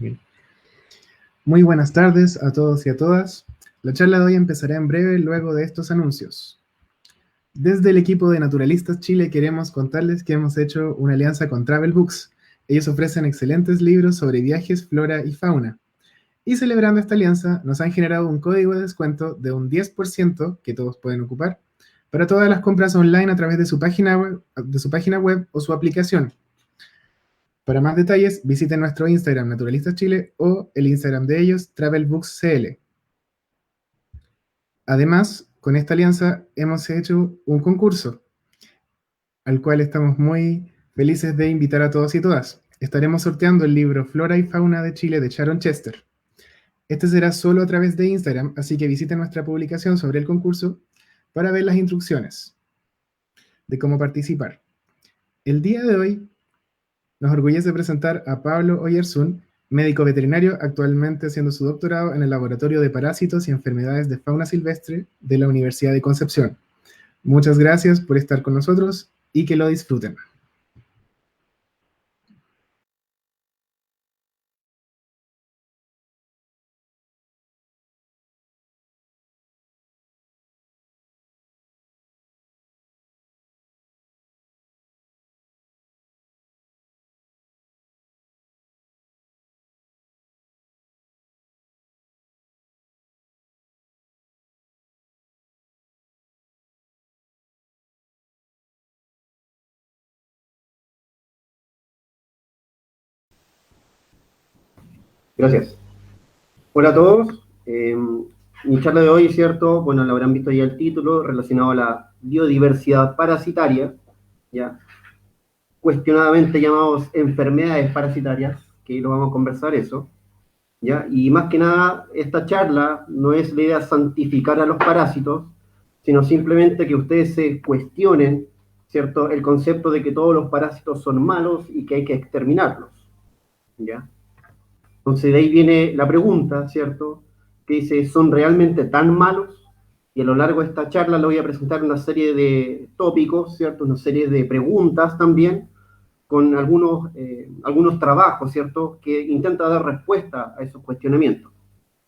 Bien. Muy buenas tardes a todos y a todas. La charla de hoy empezará en breve luego de estos anuncios. Desde el equipo de Naturalistas Chile queremos contarles que hemos hecho una alianza con Travel Books. Ellos ofrecen excelentes libros sobre viajes, flora y fauna. Y celebrando esta alianza, nos han generado un código de descuento de un 10% que todos pueden ocupar para todas las compras online a través de su página web o su aplicación. Para más detalles, visiten nuestro Instagram Naturalistas Chile o el Instagram de ellos, TravelBooksCL. Además, con esta alianza hemos hecho un concurso, al cual estamos muy felices de invitar a todos y todas. Estaremos sorteando el libro Flora y Fauna de Chile de Sharon Chester. Este será solo a través de Instagram, así que visiten nuestra publicación sobre el concurso para ver las instrucciones de cómo participar. El día de hoy nos orgullece presentar a Pablo Oyersun, médico veterinario actualmente haciendo su doctorado en el Laboratorio de Parásitos y Enfermedades de Fauna Silvestre de la Universidad de Concepción. Muchas gracias por estar con nosotros y que lo disfruten. Gracias. Hola a todos. Mi charla de hoy, ¿cierto? Bueno, lo habrán visto ya el título, relacionado a la biodiversidad parasitaria, ¿ya? Cuestionadamente llamados enfermedades parasitarias, que lo vamos a conversar eso, ¿ya? Y más que nada, esta charla no es la idea de santificar a los parásitos, sino simplemente que ustedes se cuestionen, ¿cierto? El concepto de que todos los parásitos son malos y que hay que exterminarlos, ¿ya? Entonces de ahí viene la pregunta, ¿cierto? Que dice, ¿son realmente tan malos? Y a lo largo de esta charla le voy a presentar una serie de tópicos, ¿cierto? Una serie de preguntas también, con algunos trabajos, ¿cierto? Que intentan dar respuesta a esos cuestionamientos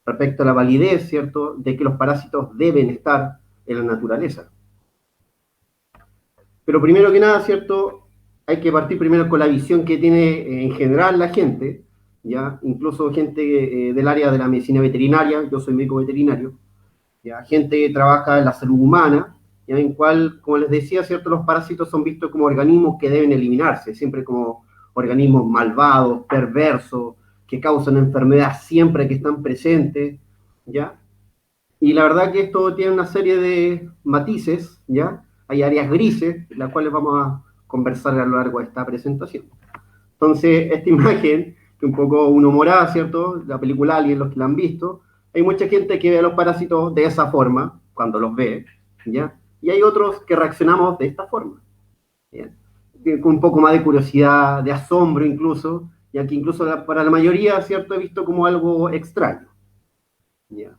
respecto a la validez, ¿cierto? De que los parásitos deben estar en la naturaleza. Pero primero que nada, ¿cierto? Hay que partir primero con la visión que tiene en general la gente, ¿ya? Incluso gente del área de la medicina veterinaria, yo soy médico veterinario, ¿ya? Gente que trabaja en la salud humana, ¿ya? En cual, como les decía, ¿cierto? Los parásitos son vistos como organismos que deben eliminarse, siempre como organismos malvados, perversos, que causan enfermedad siempre que están presentes, ¿ya? Y la verdad que esto tiene una serie de matices, ¿ya? Hay áreas grises, las cuales vamos a conversar a lo largo de esta presentación. Entonces, esta imagen, que un poco uno morada, ¿cierto? La película Alien, los que la han visto, hay mucha gente que ve a los parásitos de esa forma, cuando los ve, ¿ya? Y hay otros que reaccionamos de esta forma, ¿ya? Con un poco más de curiosidad, de asombro incluso, ya que incluso para la mayoría, ¿cierto? He visto como algo extraño, ¿ya?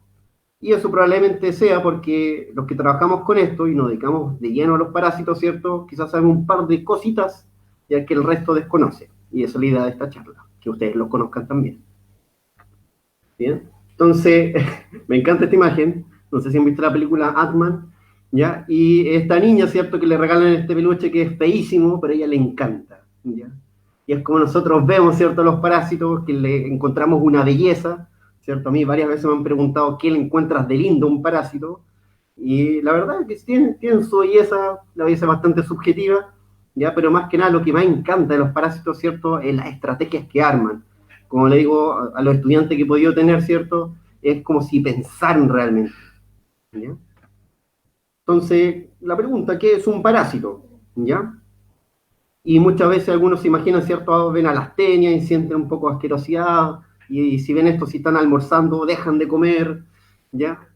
Y eso probablemente sea porque los que trabajamos con esto y nos dedicamos de lleno a los parásitos, ¿cierto? Quizás sabemos un par de cositas ya que el resto desconoce. Y esa es la idea de esta charla, que ustedes lo conozcan también. Bien, entonces, me encanta esta imagen. No sé si han visto la película Ant-Man, ¿ya? Y esta niña, ¿cierto? Que le regalan este peluche que es feísimo, pero a ella le encanta, ¿ya? Y es como nosotros vemos, ¿cierto? Los parásitos, que le encontramos una belleza, ¿cierto? A mí varias veces me han preguntado qué le encuentras de lindo a un parásito, y la verdad es que tienen su belleza, la belleza es bastante subjetiva, ¿ya? Pero más que nada lo que más encanta de los parásitos, ¿cierto? Es las estrategias que arman. Como le digo a los estudiantes que he podido tener, ¿cierto? Es como si pensaran realmente, ¿ya? Entonces, la pregunta, ¿qué es un parásito? ¿Ya? Y muchas veces algunos se imaginan, ¿cierto? Ven a las tenias y sienten un poco de asquerosidad, y si ven esto, si están almorzando, dejan de comer, ¿ya?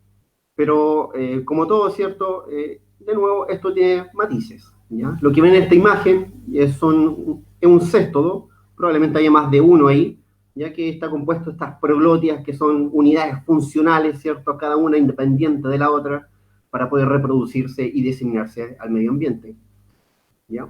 Pero como todo, ¿cierto? De nuevo, esto tiene matices, ¿ya? Lo que ven en esta imagen es un céstodo, probablemente haya más de uno ahí, ya que está compuesto de estas proglotias que son unidades funcionales, ¿cierto? Cada una independiente de la otra para poder reproducirse y diseminarse al medio ambiente, ¿ya?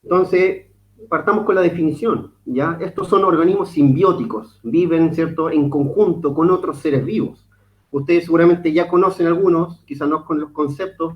Entonces, partamos con la definición, ¿ya? Estos son organismos simbióticos, viven, ¿cierto?, en conjunto con otros seres vivos. Ustedes seguramente ya conocen algunos, quizás no con los conceptos,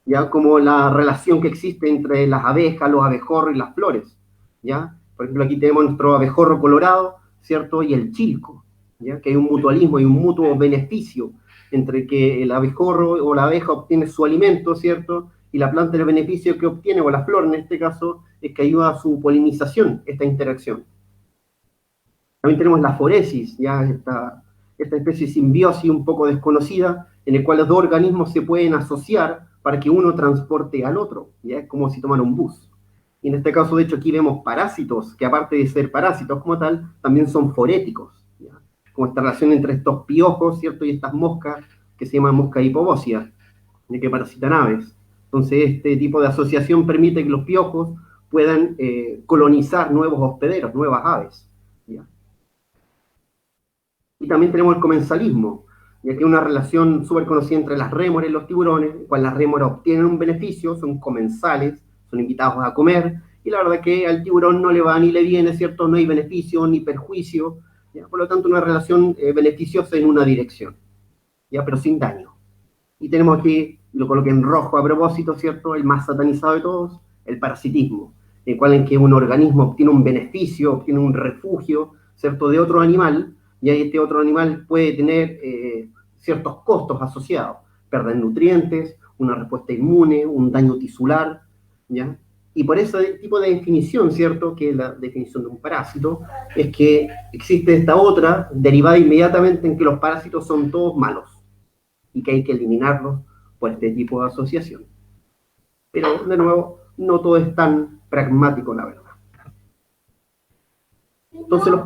ya como la relación que existe entre las abejas, los abejorros y las flores, ¿ya? Por ejemplo, aquí tenemos nuestro abejorro colorado, ¿cierto?, y el chilco, ¿ya? Que hay un mutualismo y un mutuo beneficio entre que el abejorro o la abeja obtiene su alimento, ¿cierto?, y la planta el beneficio que obtiene, o la flor en este caso, es que ayuda a su polinización, esta interacción. También tenemos la foresis, ya esta especie de simbiosis un poco desconocida, en el cual los dos organismos se pueden asociar para que uno transporte al otro, ya es como si tomara un bus. Y en este caso, de hecho, aquí vemos parásitos, que aparte de ser parásitos como tal, también son foréticos, ¿ya? Como esta relación entre estos piojos, ¿cierto? Y estas moscas, que se llaman mosca hipobócea, que parasitan aves. Entonces, este tipo de asociación permite que los piojos puedan colonizar nuevos hospederos, nuevas aves, ¿ya? Y también tenemos el comensalismo, ya que es una relación súper conocida entre las rémoras y los tiburones, en cual las rémoras obtienen un beneficio, son comensales, son invitados a comer, y la verdad que al tiburón no le va ni le viene, ¿cierto? No hay beneficio ni perjuicio, ¿ya? Por lo tanto una relación beneficiosa en una dirección, ¿ya? Pero sin daño. Y tenemos aquí, lo coloqué en rojo a propósito, ¿cierto? El más satanizado de todos, el parasitismo, el cual en que un organismo obtiene un beneficio, obtiene un refugio, ¿cierto? De otro animal, y ahí este otro animal puede tener ciertos costos asociados, perder nutrientes, una respuesta inmune, un daño tisular, ¿ya? Y por ese tipo de definición, ¿cierto? Que es la definición de un parásito, es que existe esta otra, derivada inmediatamente en que los parásitos son todos malos y que hay que eliminarlos por este tipo de asociación. Pero, de nuevo, no todo es tan pragmático, la verdad. Entonces, los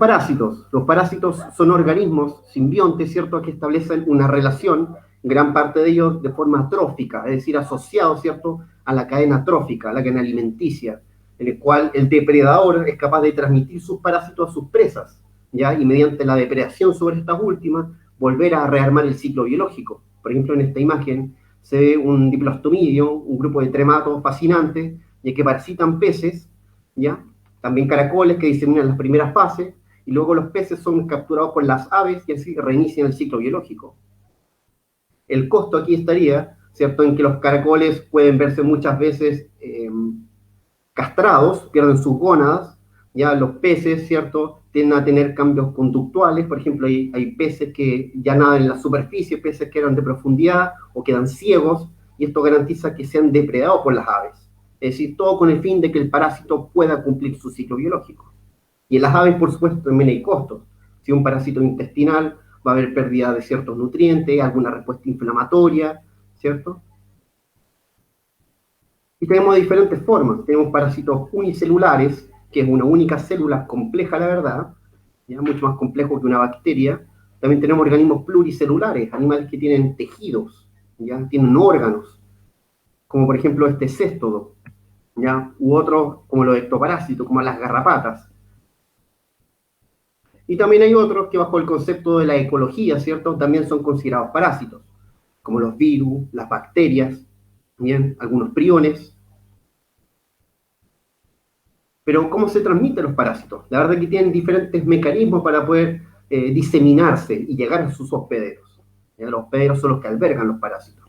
parásitos son organismos simbiontes, ¿cierto?, que establecen una relación, gran parte de ellos de forma trófica, es decir, asociados, ¿cierto?, a la cadena trófica, a la cadena alimenticia, en el cual el depredador es capaz de transmitir sus parásitos a sus presas, ¿ya? Y mediante la depredación sobre estas últimas, volver a rearmar el ciclo biológico. Por ejemplo, en esta imagen se ve un diplostomidio, un grupo de trematos fascinantes, ya que parasitan peces, ¿ya? También caracoles que diseminan las primeras fases, y luego los peces son capturados por las aves y así reinician el ciclo biológico. El costo aquí estaría, ¿cierto?, en que los caracoles pueden verse muchas veces castrados, pierden sus gónadas, ya los peces, ¿cierto?, tienden a tener cambios conductuales, por ejemplo, hay peces que ya nadan en la superficie, peces que eran de profundidad o quedan ciegos, y esto garantiza que sean depredados por las aves. Es decir, todo con el fin de que el parásito pueda cumplir su ciclo biológico. Y en las aves, por supuesto, también hay costos. Si un parásito intestinal, va a haber pérdida de ciertos nutrientes, alguna respuesta inflamatoria, ¿cierto? Y tenemos diferentes formas. Tenemos parásitos unicelulares, que es una única célula compleja, la verdad, ¿ya? Mucho más complejo que una bacteria. También tenemos organismos pluricelulares, animales que tienen tejidos, ¿ya? Tienen órganos, como por ejemplo este céstodo, ¿ya? U otros como los ectoparásitos, como las garrapatas. Y también hay otros que bajo el concepto de la ecología, ¿cierto?, también son considerados parásitos, como los virus, las bacterias, ¿bien?, algunos priones. Pero ¿cómo se transmiten los parásitos? La verdad es que tienen diferentes mecanismos para poder diseminarse y llegar a sus hospederos. ¿Ya? Los hospederos son los que albergan los parásitos.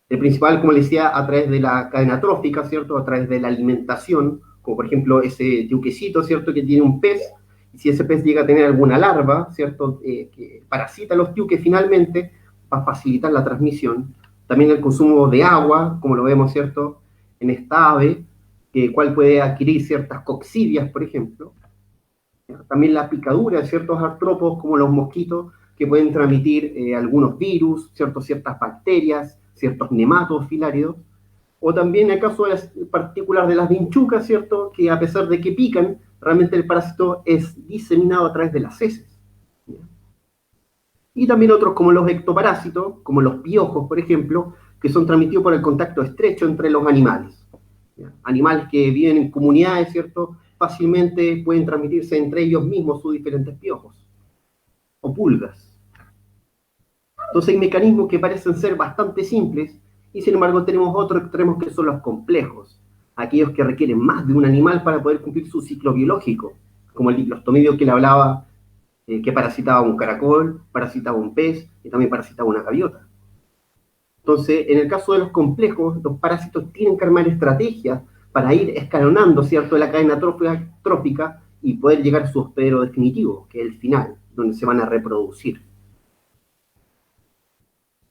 El principal, como les decía, a través de la cadena trófica, ¿cierto? A través de la alimentación, como por ejemplo ese tiuquecito, ¿cierto?, que tiene un pez, y si ese pez llega a tener alguna larva, ¿cierto?, que parasita los tiuques finalmente, va a facilitar la transmisión. También el consumo de agua, como lo vemos, ¿cierto?, en esta ave, cual puede adquirir ciertas coccidias, por ejemplo. También la picadura de ciertos artrópodos, como los mosquitos, que pueden transmitir algunos virus, ciertas bacterias, ciertos nematos filáridos, o también el caso de las partículas de las vinchucas, ¿cierto?, que a pesar de que pican, realmente el parásito es diseminado a través de las heces. Y también otros como los ectoparásitos, como los piojos, por ejemplo, que son transmitidos por el contacto estrecho entre los animales. ¿Ya? Animales que viven en comunidades, ¿cierto?, fácilmente pueden transmitirse entre ellos mismos sus diferentes piojos o pulgas. Entonces hay mecanismos que parecen ser bastante simples y sin embargo tenemos otros extremos que son los complejos. aquellos que requieren más de un animal para poder cumplir su ciclo biológico, como el diclostomidio que le hablaba, que parasitaba un caracol, parasitaba un pez y también parasitaba una gaviota. Entonces, en el caso de los complejos, los parásitos tienen que armar estrategias para ir escalonando, ¿cierto?, la cadena trófica y poder llegar a su hospedero definitivo, que es el final, donde se van a reproducir.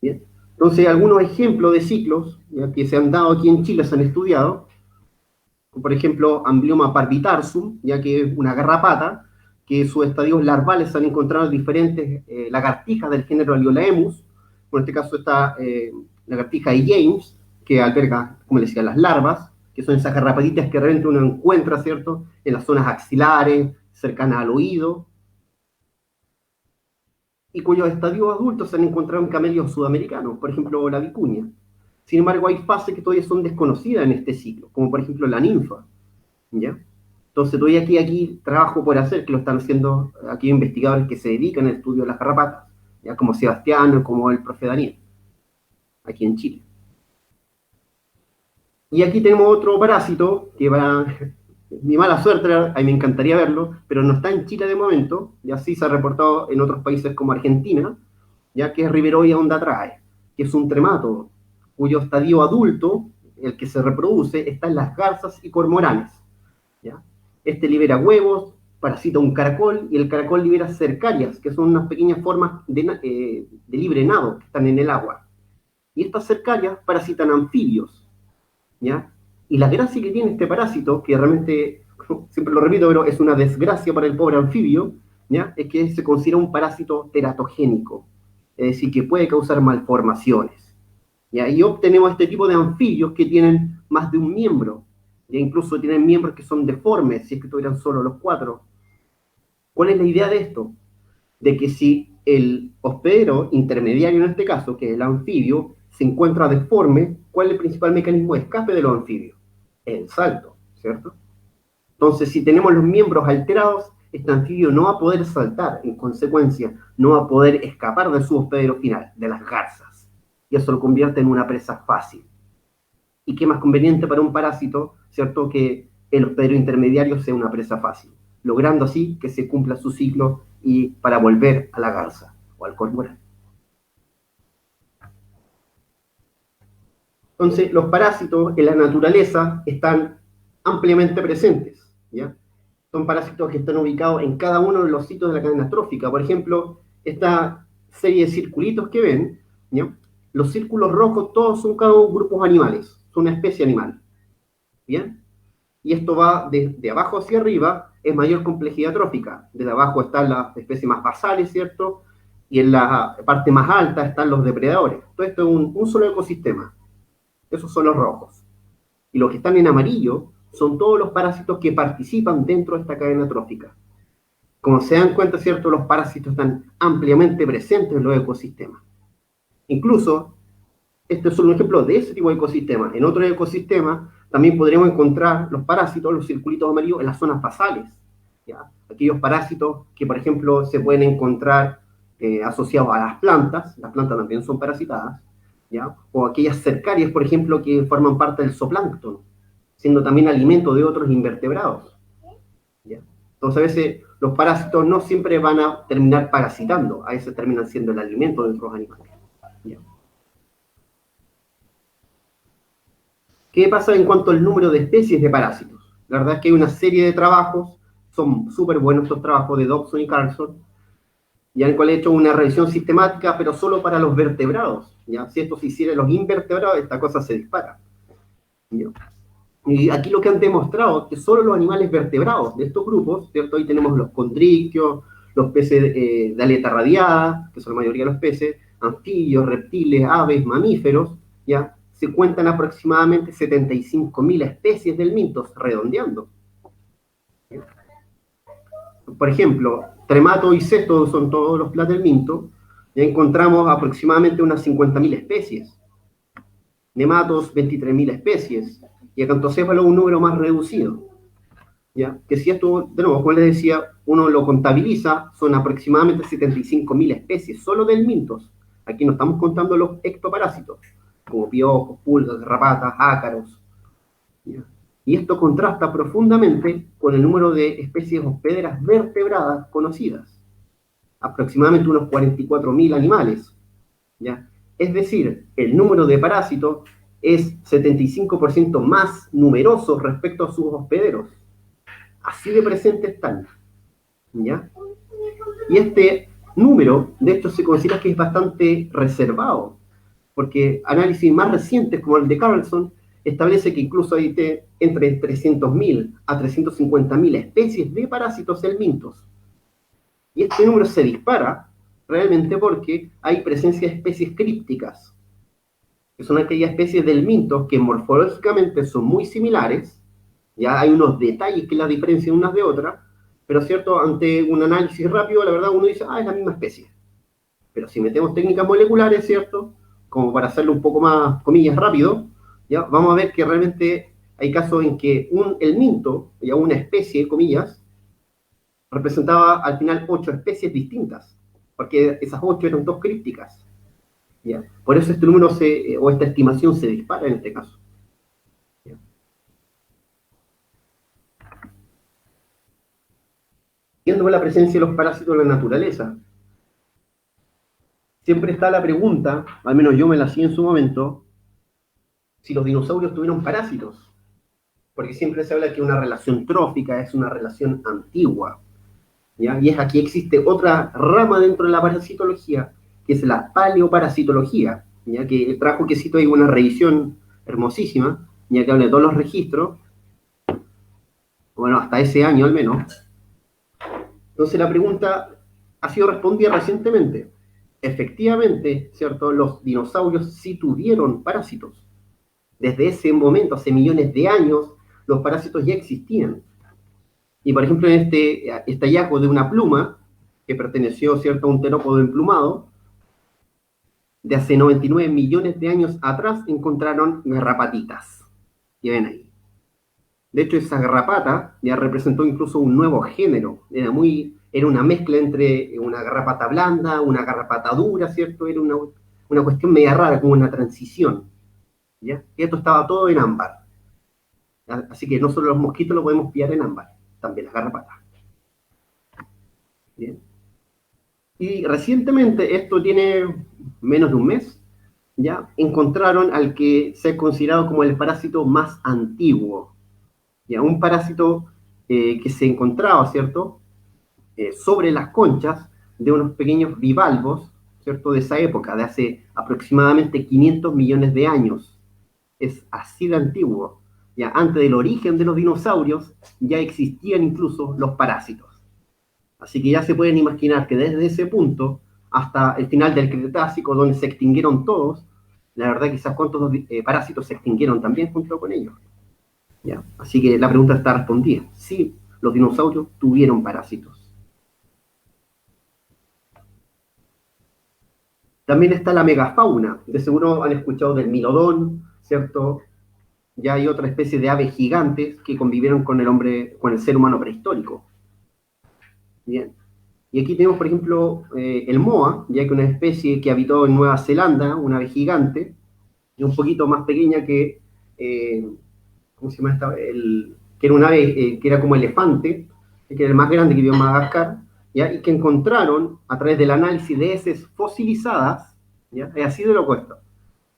¿Bien? Entonces, algunos ejemplos de ciclos, ¿ya?, que se han dado aquí en Chile, se han estudiado, por ejemplo, Amblyomma parvitarsum, ya que es una garrapata, que sus estadios larvales se han encontrado en diferentes lagartijas del género Aliolaemus. En este caso está lagartija de James, que alberga, como les decía, las larvas, que son esas garrapatitas que realmente uno encuentra, ¿cierto?, en las zonas axilares, cercanas al oído, y cuyos estadios adultos se han encontrado en camelios sudamericanos, por ejemplo, la vicuña. Sin embargo, hay fases que todavía son desconocidas en este ciclo, como por ejemplo la ninfa, ¿ya? Entonces, todavía aquí trabajo por hacer, que lo están haciendo aquí investigadores que se dedican al estudio de las garrapatas, ¿ya?, como Sebastián, como el profe Daniel, aquí en Chile. Y aquí tenemos otro parásito, que va, mi mala suerte, a mí me encantaría verlo, pero no está en Chile de momento, y así se ha reportado en otros países como Argentina, ya que es Riveroia ondatrae, que es un tremátodo, cuyo estadio adulto, el que se reproduce, está en las garzas y cormoranes, ¿ya? Este libera huevos, parasita un caracol, y el caracol libera cercarias, que son unas pequeñas formas de libre nado que están en el agua. Y estas cercarias parasitan anfibios, ¿ya? Y la gracia que tiene este parásito, que realmente, siempre lo repito, pero es una desgracia para el pobre anfibio, ¿ya?, es que se considera un parásito teratogénico, es decir, que puede causar malformaciones, ¿ya? Y obtenemos este tipo de anfibios que tienen más de un miembro, e incluso tienen miembros que son deformes, si es que tuvieran solo los 4. ¿Cuál es la idea de esto? De que si el hospedero intermediario, en este caso, que es el anfibio, se encuentra deforme, ¿cuál es el principal mecanismo de escape de los anfibios? El salto, ¿cierto? Entonces, si tenemos los miembros alterados, este anfibio no va a poder saltar, en consecuencia, no va a poder escapar de su hospedero final, de las garzas. Y eso lo convierte en una presa fácil. ¿Y qué más conveniente para un parásito, ¿cierto?, que el hospedero intermediario sea una presa fácil, logrando así que se cumpla su ciclo y para volver a la garza o al cormorán. Entonces, los parásitos en la naturaleza están ampliamente presentes, ¿ya? Son parásitos que están ubicados en cada uno de los sitios de la cadena trófica. Por ejemplo, esta serie de circulitos que ven, ¿ya?, los círculos rojos todos son cada uno grupos animales, son una especie animal, ¿bien? Y esto va de abajo hacia arriba, es mayor complejidad trófica. Desde abajo están las especies más basales, ¿cierto? Y en la parte más alta están los depredadores. Todo esto es un solo ecosistema. Esos son los rojos. Y los que están en amarillo son todos los parásitos que participan dentro de esta cadena trófica. Como se dan cuenta, ¿cierto?, los parásitos están ampliamente presentes en los ecosistemas. Incluso, este es solo un ejemplo de ese tipo de ecosistema. En otros ecosistemas también podremos encontrar los parásitos, los circulitos amarillos, en las zonas basales, ¿ya? Aquellos parásitos que, por ejemplo, se pueden encontrar asociados a las plantas también son parasitadas, ¿ya? O aquellas cercarias, por ejemplo, que forman parte del zooplancton, siendo también alimento de otros invertebrados, ¿ya? Entonces, a veces los parásitos no siempre van a terminar parasitando, a veces terminan siendo el alimento de otros animales, ¿ya? ¿Qué pasa en cuanto al número de especies de parásitos? La verdad es que hay una serie de trabajos, son súper buenos estos trabajos de Dobson y Carlson, ya en el cual he hecho una revisión sistemática, pero solo para los vertebrados, ¿ya? Si esto se hiciera en los invertebrados, esta cosa se dispara, ¿ya? Y aquí lo que han demostrado es que solo los animales vertebrados de estos grupos, ¿cierto? Ahí tenemos los condriquios, los peces de aleta radiada, que son la mayoría de los peces, anfibios, reptiles, aves, mamíferos, ¿ya? Se cuentan aproximadamente 75.000 especies del mintos, redondeando. Por ejemplo, tremato y cesto son todos los platelmintos, ya encontramos aproximadamente unas 50.000 especies. Nematos, 23.000 especies. Y acantocéfalo un número más reducido. ¿Ya? Que si esto, de nuevo, como les decía, uno lo contabiliza, son aproximadamente 75.000 especies, solo del mintos. Aquí no estamos contando los ectoparásitos, como piojos, pulgas, garrapatas, ácaros, ¿ya? Y esto contrasta profundamente con el número de especies hospederas vertebradas conocidas, aproximadamente unos 44.000 animales, ¿ya? Es decir, el número de parásitos es 75% más numeroso respecto a sus hospederos. Así de presente están, ¿ya? Y este número, de hecho, se considera que es bastante reservado, porque análisis más recientes, como el de Carlson, establece que incluso hay entre 300.000 a 350.000 especies de parásitos helmintos. Y este número se dispara realmente porque hay presencia de especies crípticas, que son aquellas especies de helmintos que morfológicamente son muy similares, ya hay unos detalles que las diferencian unas de otras, pero cierto, ante un análisis rápido, la verdad uno dice, es la misma especie. Pero si metemos técnicas moleculares, ¿cierto? Como para hacerlo un poco más, comillas, rápido, ¿ya? Vamos a ver que realmente hay casos en que el minto, ya una especie, comillas, representaba al final 8 especies distintas, porque esas 8 eran 2 crípticas, ¿ya? Por eso este número o esta estimación se dispara en este caso. ¿Ya? Viendo la presencia de los parásitos en la naturaleza, siempre está la pregunta, al menos yo me la hacía en su momento, si los dinosaurios tuvieron parásitos. Porque siempre se habla que una relación trófica es una relación antigua, ¿ya? Y es aquí existe otra rama dentro de la parasitología, que es la paleoparasitología, ¿ya? Que trajo que cito ahí una revisión hermosísima, ya que habla de todos los registros, bueno, hasta ese año al menos. Entonces la pregunta ha sido respondida recientemente. Efectivamente, ¿cierto? Los dinosaurios sí tuvieron parásitos. Desde ese momento, hace millones de años, los parásitos ya existían. Y por ejemplo, en este hallazgo de una pluma, que perteneció, ¿cierto?, a un terópodo emplumado, de hace 99 millones de años atrás, encontraron garrapatitas. Y ven ahí. De hecho, esa garrapata ya representó incluso un nuevo género. Era una mezcla entre una garrapata blanda, una garrapata dura, ¿cierto? Era una cuestión media rara, como una transición. ¿Ya? Y esto estaba todo en ámbar. Así que no solo los mosquitos lo podemos pillar en ámbar, también las garrapatas. Bien. Y recientemente, esto tiene menos de un mes, ya encontraron al que se ha considerado como el parásito más antiguo. Ya, un parásito que se encontraba, ¿cierto?, sobre las conchas de unos pequeños bivalvos, ¿cierto?, de esa época, de hace aproximadamente 500 millones de años. Es así de antiguo. Ya antes del origen de los dinosaurios ya existían incluso los parásitos. Así que ya se pueden imaginar que desde ese punto hasta el final del Cretácico, donde se extinguieron todos, la verdad quizás cuántos parásitos se extinguieron también junto con ellos. ¿Ya? Así que la pregunta está respondida. Sí, los dinosaurios tuvieron parásitos. También está la megafauna. De seguro han escuchado del milodón, ¿cierto? Ya hay otra especie de aves gigantes que convivieron con el ser humano prehistórico. Bien. Y aquí tenemos, por ejemplo, el moa, ya que una especie que habitó en Nueva Zelanda, una ave gigante, y un poquito más pequeña que, ¿cómo se llama esta? Que era un ave que era como elefante, que era el más grande que vivió en Madagascar, ¿ya? Y que encontraron, a través del análisis de heces fosilizadas, ¿ya? Es así de lo opuesto,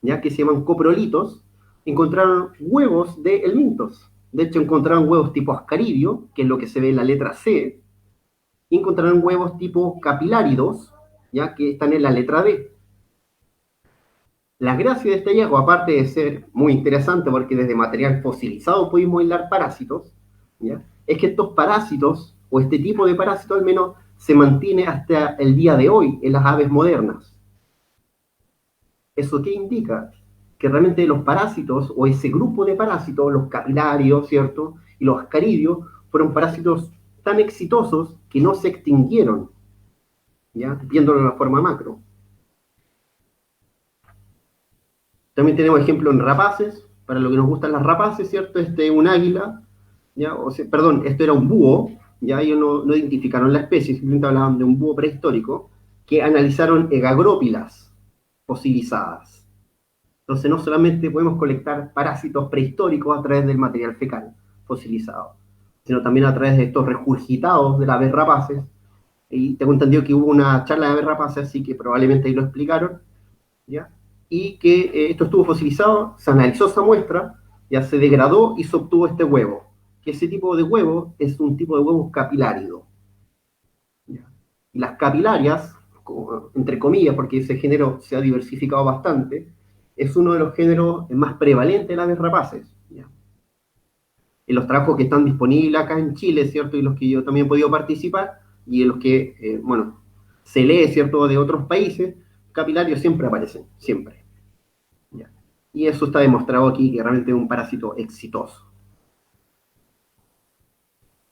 ¿ya? Que se llaman coprolitos, encontraron huevos de helmintos. De hecho, encontraron huevos tipo ascaridio, que es lo que se ve en la letra C, y encontraron huevos tipo capiláridos, ya que están en la letra D. La gracia de este hallazgo, aparte de ser muy interesante porque desde material fosilizado pudimos aislar parásitos, ¿ya?, es que estos parásitos, o este tipo de parásito al menos, se mantiene hasta el día de hoy en las aves modernas. ¿Eso qué indica? Que realmente los parásitos, o ese grupo de parásitos, los capilarios, ¿cierto?, y los ascaridios, fueron parásitos tan exitosos que no se extinguieron, ¿ya?, viéndolo de una forma macro. También tenemos ejemplo en rapaces, para lo que nos gustan las rapaces, ¿cierto? Este es un águila, ¿ya? Perdón, esto era un búho, ya ellos no identificaron la especie, simplemente hablaban de un búho prehistórico, que analizaron egagrópilas fosilizadas. Entonces no solamente podemos colectar parásitos prehistóricos a través del material fecal, fosilizados, sino también a través de estos regurgitados de las aves rapaces. Y tengo entendido que hubo una charla de aves rapaces, así que probablemente ahí lo explicaron, ¿ya? Y que esto estuvo fosilizado, se analizó esa muestra, ya se degradó y se obtuvo este huevo. Que ese tipo de huevo es un tipo de huevo capilárido. ¿Ya? Y las capilarias, entre comillas, porque ese género se ha diversificado bastante, es uno de los géneros más prevalentes de las aves rapaces. ¿Ya? En los trabajos que están disponibles acá en Chile, ¿cierto? Y los que yo también he podido participar, y en los que, bueno, se lee, ¿cierto?, de otros países, capilarios siempre aparecen, siempre. ¿Ya? Y eso está demostrado aquí, que realmente es un parásito exitoso.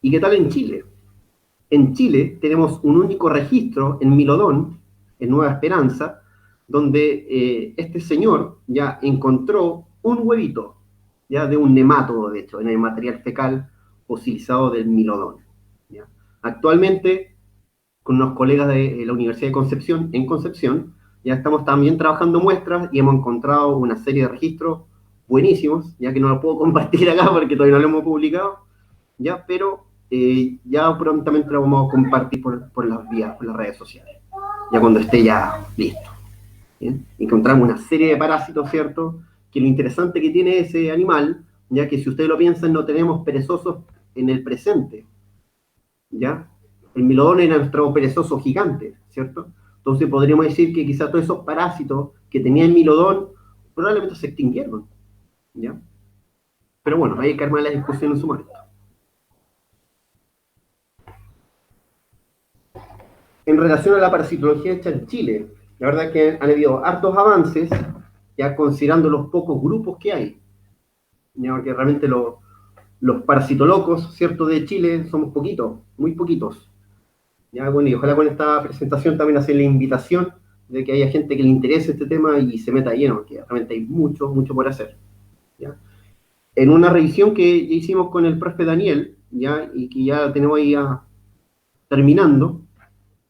¿Y qué tal en Chile? En Chile tenemos un único registro en Milodón, en Nueva Esperanza, donde este señor ya encontró un huevito, ya de un nemátodo, de hecho, en el material fecal fosilizado del Milodón. ¿Ya? Actualmente, con unos colegas de la Universidad de Concepción, en Concepción, ya estamos también trabajando muestras y hemos encontrado una serie de registros buenísimos, ya que no lo puedo compartir acá porque todavía no lo hemos publicado, ya, pero ya prontamente lo vamos a compartir por las vías, por las redes sociales, ya cuando esté ya listo. ¿Bien? Encontramos una serie de parásitos, ¿cierto? Que lo interesante que tiene ese animal, ya que si ustedes lo piensan, no tenemos perezosos en el presente, ¿ya? El milodón era nuestro perezoso gigante, ¿cierto? Entonces podríamos decir que quizás todos esos parásitos que tenía el milodón probablemente se extinguieron, ¿ya? Pero bueno, hay que armar la discusión en su momento. En relación a la parasitología hecha en Chile, la verdad es que han habido hartos avances, ya considerando los pocos grupos que hay, ya porque realmente los parasitolocos, ¿cierto?, de Chile somos poquitos, muy poquitos. Ya, bueno, y ojalá con esta presentación también hacer la invitación de que haya gente que le interese este tema y se meta lleno, que realmente hay mucho, mucho por hacer. ¿Ya? En una revisión que hicimos con el profe Daniel, ya, y que ya tenemos ahí ya terminando,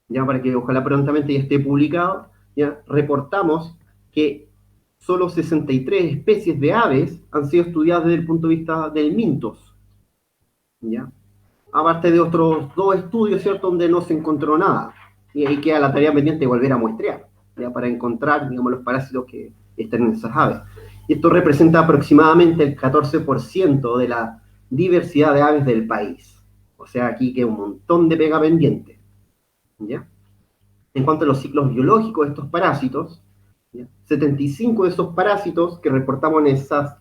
ya para que ojalá prontamente ya esté publicado, ya reportamos que solo 63 especies de aves han sido estudiadas desde el punto de vista del mintos, ¿ya? Aparte de otros 2 estudios, ¿cierto?, donde no se encontró nada. Y ahí queda la tarea pendiente de volver a muestrear, ¿ya?, para encontrar, digamos, los parásitos que están en esas aves. Y esto representa aproximadamente el 14% de la diversidad de aves del país. O sea, aquí queda un montón de pega pendiente, ¿ya? En cuanto a los ciclos biológicos de estos parásitos, ¿ya?, 75 de esos parásitos que reportamos en esas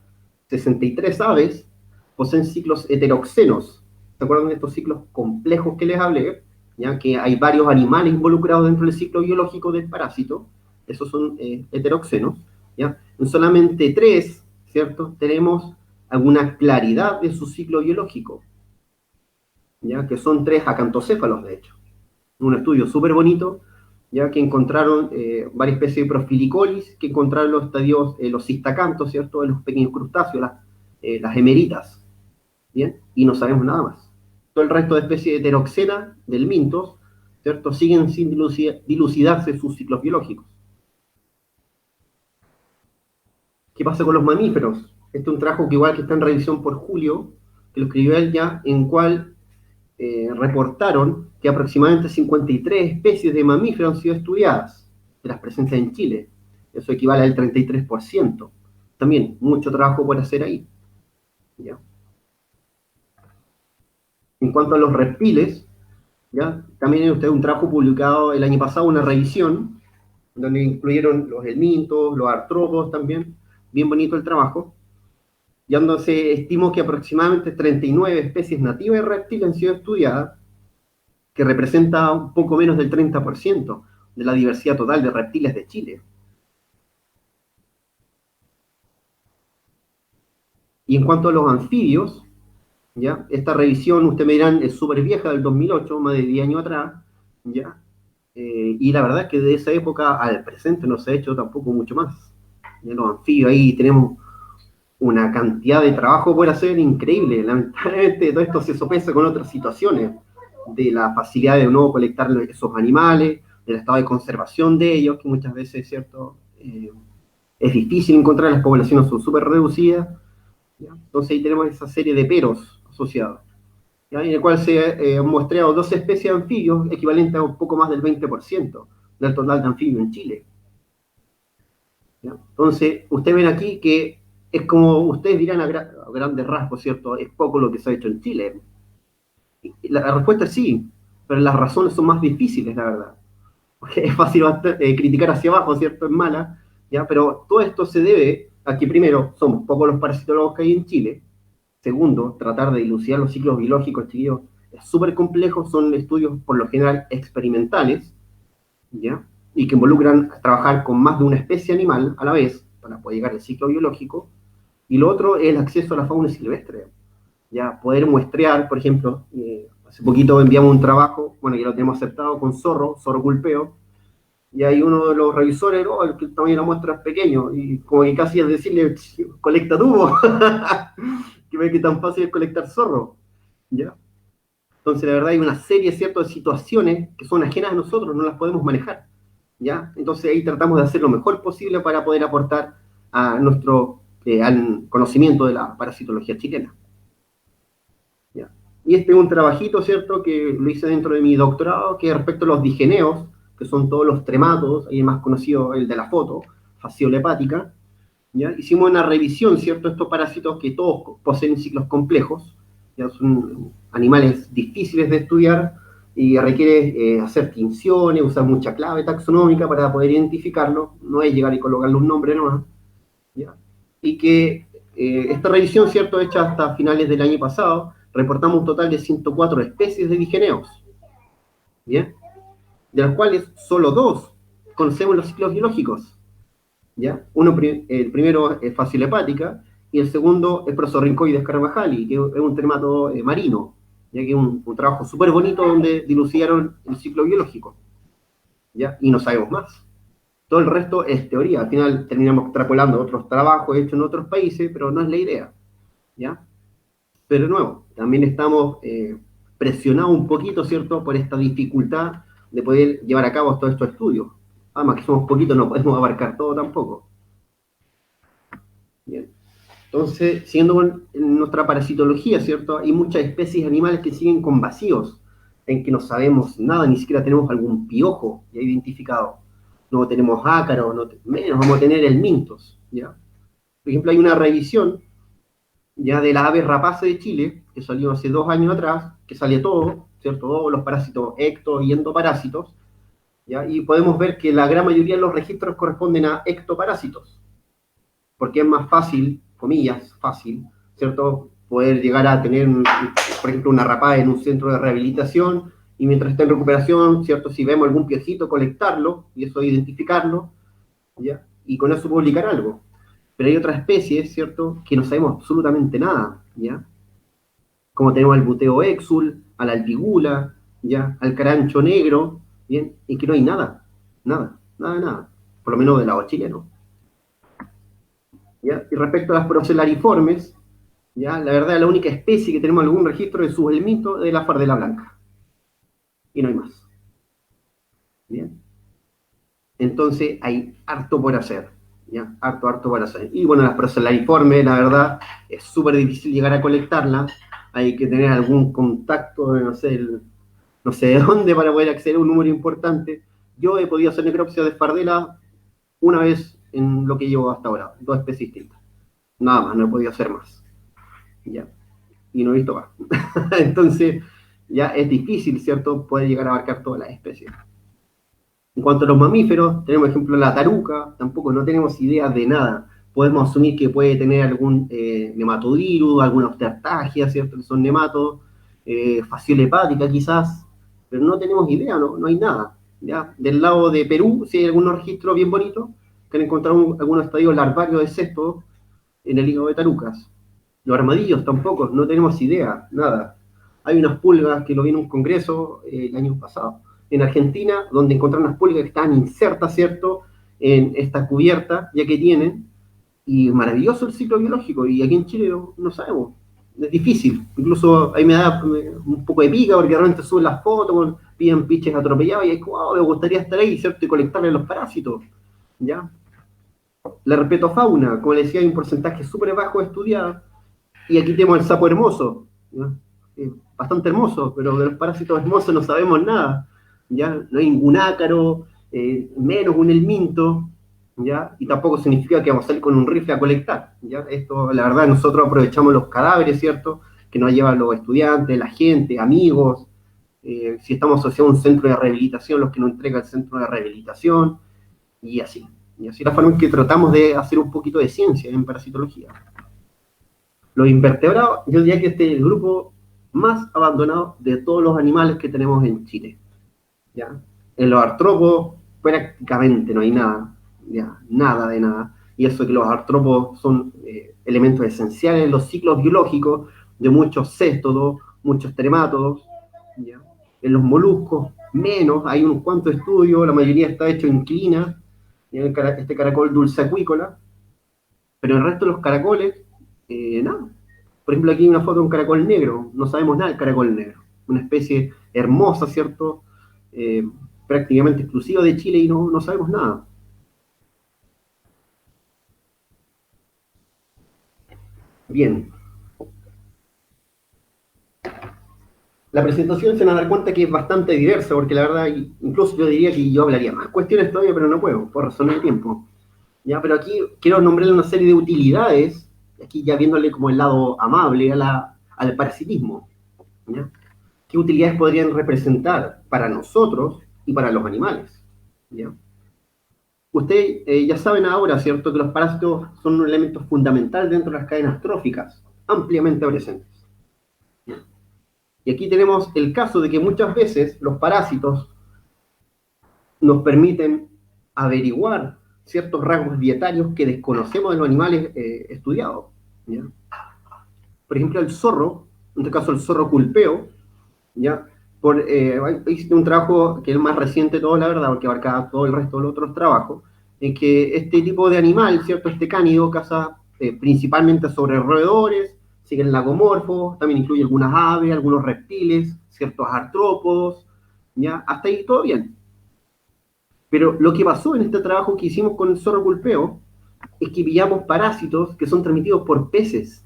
63 aves poseen ciclos heteroxenos. ¿Se acuerdan de estos ciclos complejos que les hablé? ¿Ya? Que hay varios animales involucrados dentro del ciclo biológico del parásito. Esos son heteroxenos. ¿Ya? En solamente 3, ¿cierto?, tenemos alguna claridad de su ciclo biológico, ¿ya?, que son 3 acantocéfalos, de hecho. Un estudio súper bonito, ya que encontraron varias especies de Profilicolis, que encontraron los estadios, los cistacantos, ¿cierto?, de los pequeños crustáceos, las hemeritas, ¿bien? Y no sabemos nada más. Todo el resto de especies heteroxenas del mintos, ¿cierto?, siguen sin dilucidarse sus ciclos biológicos. ¿Qué pasa con los mamíferos? Este es un trabajo que igual que está en revisión por Julio, que lo escribió él ya, en cual reportaron que aproximadamente 53 especies de mamíferos han sido estudiadas, de las presentes en Chile. Eso equivale al 33%. También mucho trabajo por hacer ahí. ¿Ya? En cuanto a los reptiles, ¿ya?, también hay un trabajo publicado el año pasado, una revisión, donde incluyeron los helmintos, los artrópodos también, bien bonito el trabajo, y donde se estimó que aproximadamente 39 especies nativas de reptiles han sido estudiadas, que representa un poco menos del 30% de la diversidad total de reptiles de Chile. Y en cuanto a los anfibios, ¿ya?, esta revisión, ustedes me dirán, es súper vieja, del 2008, más de 10 años atrás, ¿ya? Y la verdad es que de esa época al presente no se ha hecho tampoco mucho más. ¿Ya? Los anfibios, ahí tenemos una cantidad de trabajo por hacer increíble. Lamentablemente todo esto se sopesa con otras situaciones, de la facilidad de no colectar esos animales, del estado de conservación de ellos, que muchas veces, ¿cierto?, es difícil encontrar, las poblaciones son súper reducidas, ¿ya? Entonces ahí tenemos esa serie de peros asociados, ¿ya? En el cual se han muestreado 12 especies de anfibios, equivalente a un poco más del 20% del total de anfibios en Chile. ¿Ya? Entonces, ustedes ven aquí que es como ustedes dirán a grandes rasgos, ¿cierto? Es poco lo que se ha hecho en Chile. Y la respuesta es sí, pero las razones son más difíciles, la verdad. Porque es fácil criticar hacia abajo, ¿cierto? Es mala, ¿ya? Pero todo esto se debe a que, primero, somos pocos los parasitólogos que hay en Chile. Segundo, tratar de dilucidar los ciclos biológicos, chiquillos, es súper complejo, son estudios por lo general experimentales, ¿ya? Y que involucran trabajar con más de una especie animal a la vez para poder llegar al ciclo biológico. Y lo otro es el acceso a la fauna silvestre, ya poder muestrear, por ejemplo, hace poquito enviamos un trabajo, bueno, ya lo tenemos aceptado con zorro culpeo, y hay uno de los revisores, oh, el tamaño de la muestra es pequeño, y como que casi es decirle, colecta tubo, que ve que tan fácil es colectar zorro, ¿ya? Entonces, la verdad, hay una serie, ¿cierto?, de situaciones que son ajenas a nosotros, no las podemos manejar, ¿ya? Entonces, ahí tratamos de hacer lo mejor posible para poder aportar a nuestro, al conocimiento de la parasitología chilena. ¿Ya? Y este es un trabajito, ¿cierto?, que lo hice dentro de mi doctorado, que respecto a los digeneos, que son todos los trematos, ahí el más conocido, el de la foto, fasciole hepática, ¿ya? Hicimos una revisión, ¿cierto?, estos parásitos que todos poseen ciclos complejos, ya son animales difíciles de estudiar y requiere hacer tinciones, usar mucha clave taxonómica para poder identificarlo, no es llegar y colocarle un nombre nomás, ¿ya? Y que esta revisión, ¿cierto?, hecha hasta finales del año pasado, reportamos un total de 104 especies de digeneos, ¿bien? De las cuales solo 2 conocemos los ciclos biológicos, ¿ya? El primero es fasciole hepática y el segundo es Prosorrhincoides carvajali, que es un tremato marino, ya que es un trabajo súper bonito donde dilucidaron el ciclo biológico, ¿ya? Y no sabemos más. Todo el resto es teoría. Al final terminamos extrapolando otros trabajos hechos en otros países, pero no es la idea, ¿ya? Pero de nuevo, también estamos presionados un poquito, ¿cierto?, por esta dificultad de poder llevar a cabo todos estos estudios. Además que somos poquitos, no podemos abarcar todo tampoco. Bien. Entonces, siguiendo con nuestra parasitología, ¿cierto?, hay muchas especies animales que siguen con vacíos, en que no sabemos nada, ni siquiera tenemos algún piojo ya identificado. No tenemos ácaro, menos vamos a tener el mintos, ¿ya? Por ejemplo, hay una revisión ya de las aves rapaces de Chile, que salió hace 2 años atrás, que sale todo, ¿cierto? Todos los parásitos ecto y endoparásitos, ¿ya? Y podemos ver que la gran mayoría de los registros corresponden a ectoparásitos, porque es más fácil, comillas, fácil, ¿cierto?, poder llegar a tener, por ejemplo, una rapada en un centro de rehabilitación, y mientras está en recuperación, ¿cierto?, si vemos algún piojito, colectarlo, y eso identificarlo, ¿ya? Y con eso publicar algo. Pero hay otras especies, ¿cierto?, que no sabemos absolutamente nada, ¿ya? Como tenemos al buteo exul, a la albigula, ¿ya?, al carancho negro, ¿bien? Y que no hay nada, nada, por lo menos del lado chileno, ¿ya? Y respecto a las procelariformes, ¿ya?, la verdad, la única especie que tenemos algún registro de su helminto es de la fardela blanca, y no hay más, ¿bien? Entonces hay harto por hacer, ¿ya? Harto por hacer. Y bueno, las procelariformes, la verdad, es súper difícil llegar a colectarlas. Hay que tener algún contacto, no sé de dónde, para poder acceder a un número importante. Yo he podido hacer necropsia de fardela una vez en lo que llevo hasta ahora, 2 especies distintas. Nada más, no he podido hacer más, ¿ya? Y no he visto más. Entonces, ya es difícil, ¿cierto?, poder llegar a abarcar todas las especies. En cuanto a los mamíferos, tenemos, por ejemplo, la taruca, tampoco no tenemos idea de nada. Podemos asumir que puede tener algún nematovirus, alguna osteartagia, ¿cierto?, que son nematos, fasciole hepática quizás, pero no tenemos idea, no hay nada, ¿ya? Del lado de Perú, sí hay algunos registros bien bonitos, que han encontrado algunos estadios larvarios de cestos en el hígado de tarucas. Los armadillos tampoco, no tenemos idea, nada. Hay unas pulgas que lo vi en un congreso el año pasado, en Argentina, donde encontraron unas pulgas que estaban insertas, ¿cierto?, en esta cubierta, ya que tienen, y maravilloso el ciclo biológico, y aquí en Chile no sabemos, es difícil, incluso ahí me da un poco de pica, porque realmente suben las fotos, piden piches atropellados, y es como, oh, me gustaría estar ahí, ¿cierto?, y colectarle los parásitos, ¿ya? La herpetofauna, como les decía, hay un porcentaje súper bajo de estudiada, y aquí tenemos el sapo hermoso, ¿ya? Bastante hermoso, pero de los parásitos hermosos no sabemos nada, ¿ya? No hay ningún ácaro, menos un helminto, ¿ya? Y tampoco significa que vamos a salir con un rifle a colectar, ¿ya? Esto, la verdad, nosotros aprovechamos los cadáveres, ¿cierto? Que nos llevan los estudiantes, la gente, amigos, si estamos asociados a un centro de rehabilitación, los que nos entrega el centro de rehabilitación, y así. Y así la forma en que tratamos de hacer un poquito de ciencia en parasitología. Los invertebrados, yo diría que este es el grupo más abandonado de todos los animales que tenemos en Chile. ¿Ya? En los artrópodos prácticamente no hay nada, ¿ya? Nada de nada. Y eso que los artrópodos son elementos esenciales en los ciclos biológicos de muchos céstodos, muchos tremátodos. ¿Ya? En los moluscos, menos, hay unos cuantos estudios, la mayoría está hecho en clina, este caracol dulce acuícola, pero el resto de los caracoles, nada. Por ejemplo, aquí hay una foto de un caracol negro, no sabemos nada del caracol negro, una especie hermosa, ¿cierto? Eh, Prácticamente exclusiva de Chile y no sabemos nada. Bien, la presentación se van a dar cuenta que es bastante diversa, porque la verdad, incluso yo diría que yo hablaría más cuestiones todavía, pero no puedo, por razones de tiempo. ¿Ya? Pero aquí quiero nombrarle una serie de utilidades, aquí ya viéndole como el lado amable al parasitismo. ¿Ya? ¿Qué utilidades podrían representar para nosotros y para los animales? ¿Ya? Ustedes ya saben ahora, ¿cierto?, que los parásitos son un elemento fundamental dentro de las cadenas tróficas, ampliamente presentes. ¿Ya? Y aquí tenemos el caso de que muchas veces los parásitos nos permiten averiguar ciertos rasgos dietarios que desconocemos de los animales estudiados. ¿Ya? Por ejemplo, el zorro, en este caso el zorro culpeo, ¿ya? Hice un trabajo que es el más reciente de todo, la verdad, porque abarca todo el resto de los otros trabajos, en que este tipo de animal, ¿cierto? Este cánido caza principalmente sobre roedores, siguen lagomorfos, también incluye algunas aves, algunos reptiles, ciertos artrópodos, ¿ya? Hasta ahí todo bien. Pero lo que pasó en este trabajo que hicimos con el zorro culpeo es que pillamos parásitos que son transmitidos por peces.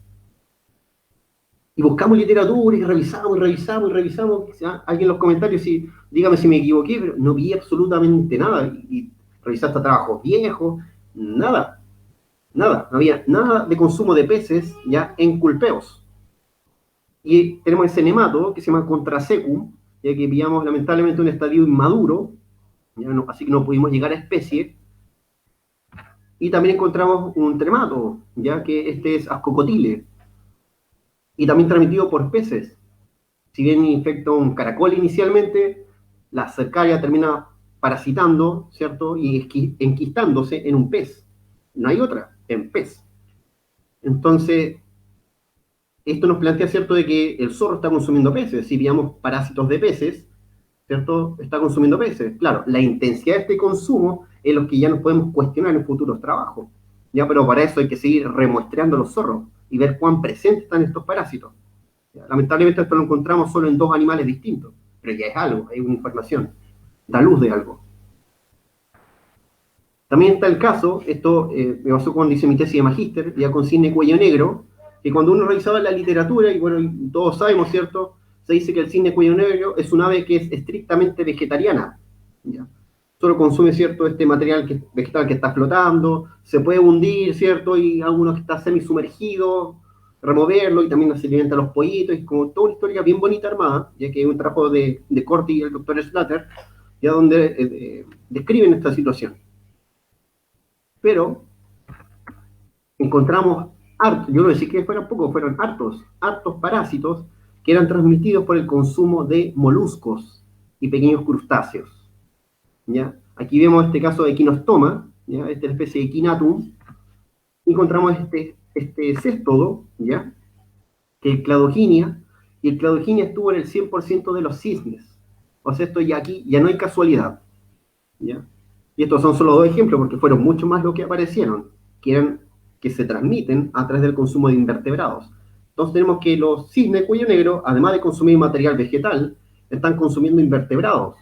Y buscamos literatura y revisamos y revisamos y revisamos. Alguien en los comentarios, dígame si me equivoqué, pero no vi absolutamente nada. Y revisaste trabajos viejos, nada, nada. No había nada de consumo de peces ya en culpeos. Y tenemos ese nemato que se llama Contrasecum, ya que pillamos lamentablemente un estadio inmaduro, así que no pudimos llegar a especie. Y también encontramos un tremato, ya que este es Ascocotyle, y también transmitido por peces. Si bien infecta un caracol inicialmente, la cercaria termina parasitando, ¿cierto? Y enquistándose en un pez. No hay otra, en pez. Entonces, esto nos plantea, ¿cierto?, de que el zorro está consumiendo peces. Si veamos parásitos de peces, ¿cierto?, está consumiendo peces. Claro, la intensidad de este consumo es lo que ya nos podemos cuestionar en futuros trabajos. Ya, pero para eso hay que seguir remuestreando los zorros y ver cuán presentes están estos parásitos. Lamentablemente esto lo encontramos solo en dos animales distintos, pero ya es algo, hay una información, da luz de algo. También está el caso, esto me pasó cuando hice mi tesis de magíster, ya con cisne cuello negro, que cuando uno revisaba la literatura, y bueno, todos sabemos, ¿cierto?, se dice que el cisne cuello negro es un ave que es estrictamente vegetariana, ¿ya? Solo consume, ¿cierto?, este material vegetal que está flotando, se puede hundir, ¿cierto?, y algunos que está semisumergido, removerlo, y también se alimenta a los pollitos, y como toda una historia bien bonita armada, ya que hay un trabajo de Corti y el doctor Slater, ya donde describen esta situación. Pero encontramos hartos, yo no decía que fueran pocos, fueron hartos parásitos que eran transmitidos por el consumo de moluscos y pequeños crustáceos. ¿Ya? Aquí vemos este caso de Equinostoma, ¿ya? Esta especie de Equinatum, y encontramos este céstodo, ¿ya?, que es Cladoginia, y el Cladoginia estuvo en el 100% de los cisnes. O sea, esto ya aquí ya no hay casualidad. ¿Ya? Y estos son solo dos ejemplos, porque fueron mucho más los que aparecieron, que se transmiten a través del consumo de invertebrados. Entonces tenemos que los cisnes cuello negro, además de consumir material vegetal, están consumiendo invertebrados.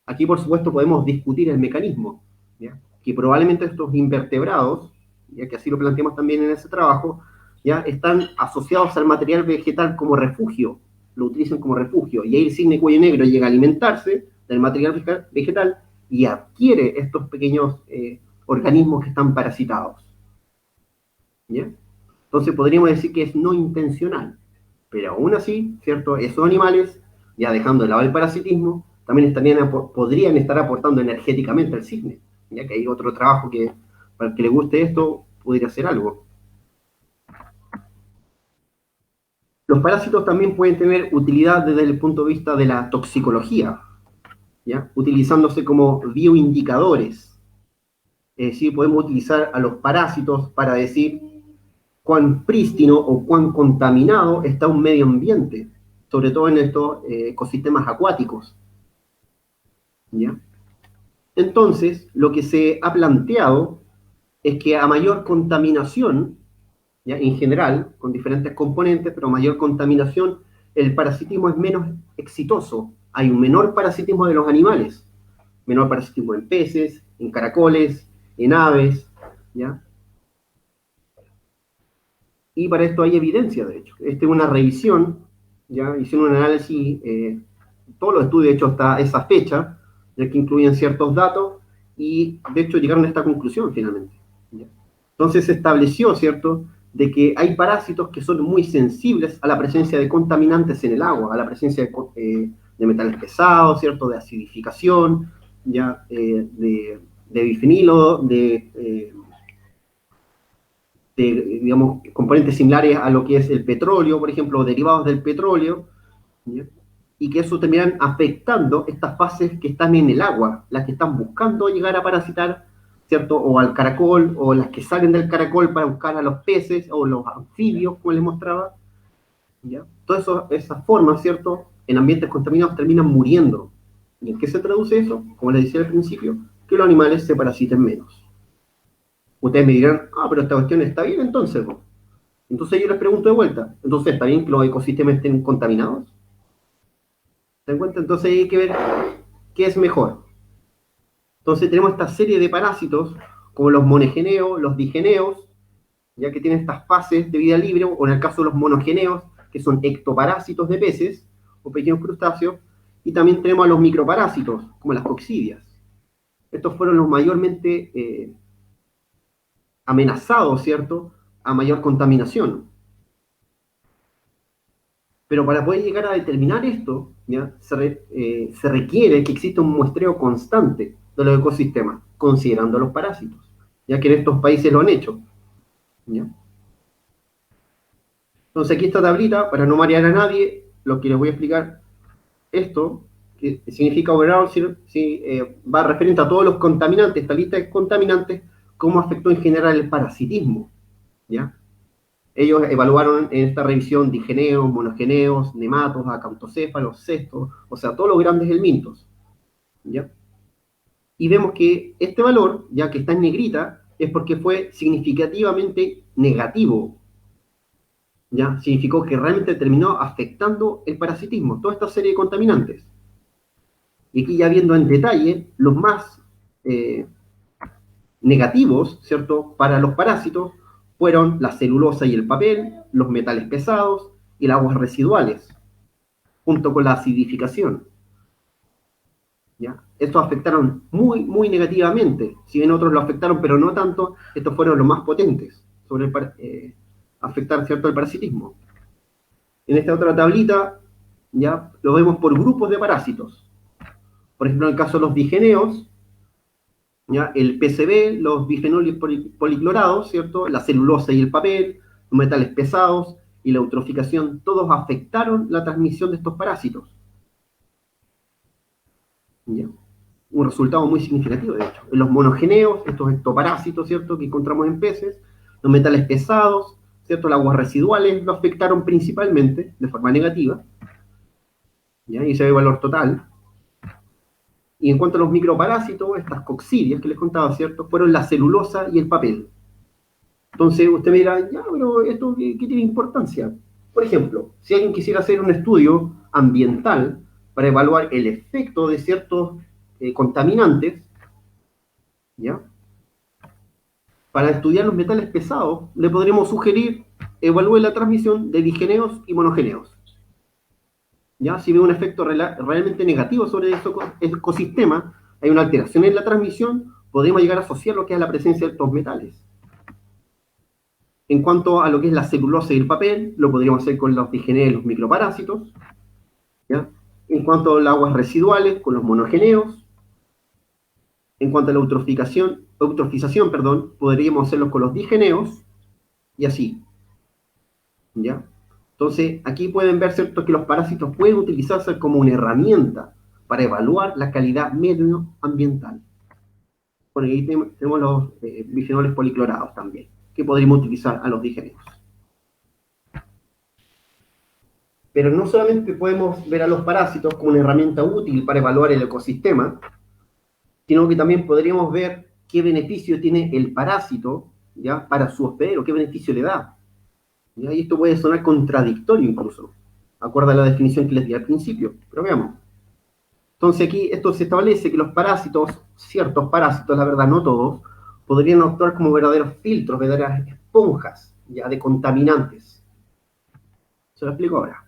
Aquí, por supuesto, podemos discutir el mecanismo, ¿ya?, que probablemente estos invertebrados, ya que así lo planteamos también en ese trabajo, ¿ya? Están asociados al material vegetal como refugio, lo utilizan como refugio, y ahí el cisne cuello negro llega a alimentarse del material vegetal y adquiere estos pequeños organismos que están parasitados. ¿Ya? Entonces podríamos decir que es no intencional, pero aún así, ¿cierto? Esos animales, ya dejando de lado el parasitismo, también podrían estar aportando energéticamente al cisne, ya que hay otro trabajo que, para el que le guste esto, podría hacer algo. Los parásitos también pueden tener utilidad desde el punto de vista de la toxicología, ¿ya? Utilizándose como bioindicadores. Es decir, podemos utilizar a los parásitos para decir cuán prístino o cuán contaminado está un medio ambiente, sobre todo en estos ecosistemas acuáticos, ¿ya? Entonces, lo que se ha planteado es que a mayor contaminación, ¿ya? En general, con diferentes componentes, pero a mayor contaminación, el parasitismo es menos exitoso. Hay un menor parasitismo de los animales, menor parasitismo en peces, en caracoles, en aves, ¿ya? Y para esto hay evidencia, de hecho. Esta es una revisión, ya hicieron un análisis, todos los estudios, de hecho, hasta esa fecha, ya que incluyen ciertos datos, y de hecho llegaron a esta conclusión finalmente. ¿Ya? Entonces se estableció, ¿cierto?, de que hay parásitos que son muy sensibles a la presencia de contaminantes en el agua, a la presencia de metales pesados, ¿cierto?, de acidificación, ya, de bifenilo, de, digamos, componentes similares a lo que es el petróleo, por ejemplo, derivados del petróleo, ¿ya? Y que eso terminan afectando estas fases que están en el agua, las que están buscando llegar a parasitar, ¿cierto? O al caracol, o las que salen del caracol para buscar a los peces, o los anfibios, como les mostraba, ¿ya? Todas esas formas, ¿cierto? En ambientes contaminados terminan muriendo. ¿Y en qué se traduce eso? Como les decía al principio, que los animales se parasiten menos. Ustedes me dirán, ah, pero esta cuestión está bien entonces, ¿no? Entonces yo les pregunto de vuelta, entonces, ¿está bien que los ecosistemas estén contaminados? ¿Se dan cuenta? Entonces hay que ver qué es mejor. Entonces tenemos esta serie de parásitos, como los monogeneos, los digeneos, ya que tienen estas fases de vida libre, o en el caso de los monogeneos, que son ectoparásitos de peces o pequeños crustáceos, y también tenemos a los microparásitos, como las coccidias. Estos fueron los mayormente amenazados, ¿cierto?, a mayor contaminación. Pero para poder llegar a determinar esto, ¿ya? Se requiere que exista un muestreo constante de los ecosistemas, considerando los parásitos, ya que en estos países lo han hecho. ¿Ya? Entonces aquí esta tablita, para no marear a nadie, lo que les voy a explicar, esto, que significa overall, va referente a todos los contaminantes, esta lista de contaminantes, cómo afectó en general el parasitismo. ¿Ya? Ellos evaluaron en esta revisión digeneos, monogeneos, nematos, acautocéfalos, cestos, o sea, todos los grandes helmintos. ¿Ya? Y vemos que este valor, ya que está en negrita, es porque fue significativamente negativo. ¿Ya? Significó que realmente terminó afectando el parasitismo, toda esta serie de contaminantes. Y aquí ya viendo en detalle los más negativos, ¿cierto?, para los parásitos, fueron la celulosa y el papel, los metales pesados y las aguas residuales, junto con la acidificación. ¿Ya? Estos afectaron muy, muy negativamente. Si bien otros lo afectaron, pero no tanto, estos fueron los más potentes sobre afectar, ¿cierto?, el parasitismo. En esta otra tablita, ya lo vemos por grupos de parásitos. Por ejemplo, en el caso de los digeneos, ¿ya? El PCB, los bifenoles policlorados, ¿cierto?, la celulosa y el papel, los metales pesados y la eutroficación, todos afectaron la transmisión de estos parásitos. ¿Ya? Un resultado muy significativo, de hecho. En los monogeneos, estos ectoparásitos, ¿cierto?, que encontramos en peces, los metales pesados, ¿cierto?, las aguas residuales lo afectaron principalmente de forma negativa, ¿ya? Y se ve el valor total. Y en cuanto a los microparásitos, estas coccidias que les contaba, ¿cierto?, fueron la celulosa y el papel. Entonces usted me dirá, ya, pero ¿esto qué tiene importancia? Por ejemplo, si alguien quisiera hacer un estudio ambiental para evaluar el efecto de ciertos contaminantes, ¿ya? Para estudiar los metales pesados, le podríamos sugerir evalúe la transmisión de digeneos y monogeneos. ¿Ya? Si ve un efecto realmente negativo sobre ese ecosistema, hay una alteración en la transmisión, podemos llegar a asociar lo que es la presencia de estos metales. En cuanto a lo que es la celulosa y el papel, lo podríamos hacer con los digeneos y los microparásitos. ¿Ya? En cuanto a las aguas residuales, con los monogeneos. En cuanto a la eutrofización, podríamos hacerlo con los digeneos y así. ¿Ya? Entonces, aquí pueden ver, ¿cierto?, que los parásitos pueden utilizarse como una herramienta para evaluar la calidad medioambiental. Bueno, y ahí tenemos los bifenoles policlorados también, que podríamos utilizar a los digeneos. Pero no solamente podemos ver a los parásitos como una herramienta útil para evaluar el ecosistema, sino que también podríamos ver qué beneficio tiene el parásito, ¿ya?, para su hospedero, qué beneficio le da. ¿Ya? Y esto puede sonar contradictorio incluso, acorde a la definición que les di al principio, pero veamos. Entonces aquí esto se establece que los parásitos, ciertos parásitos, la verdad no todos, podrían actuar como verdaderos filtros, verdaderas esponjas, ya, de contaminantes. Se lo explico ahora.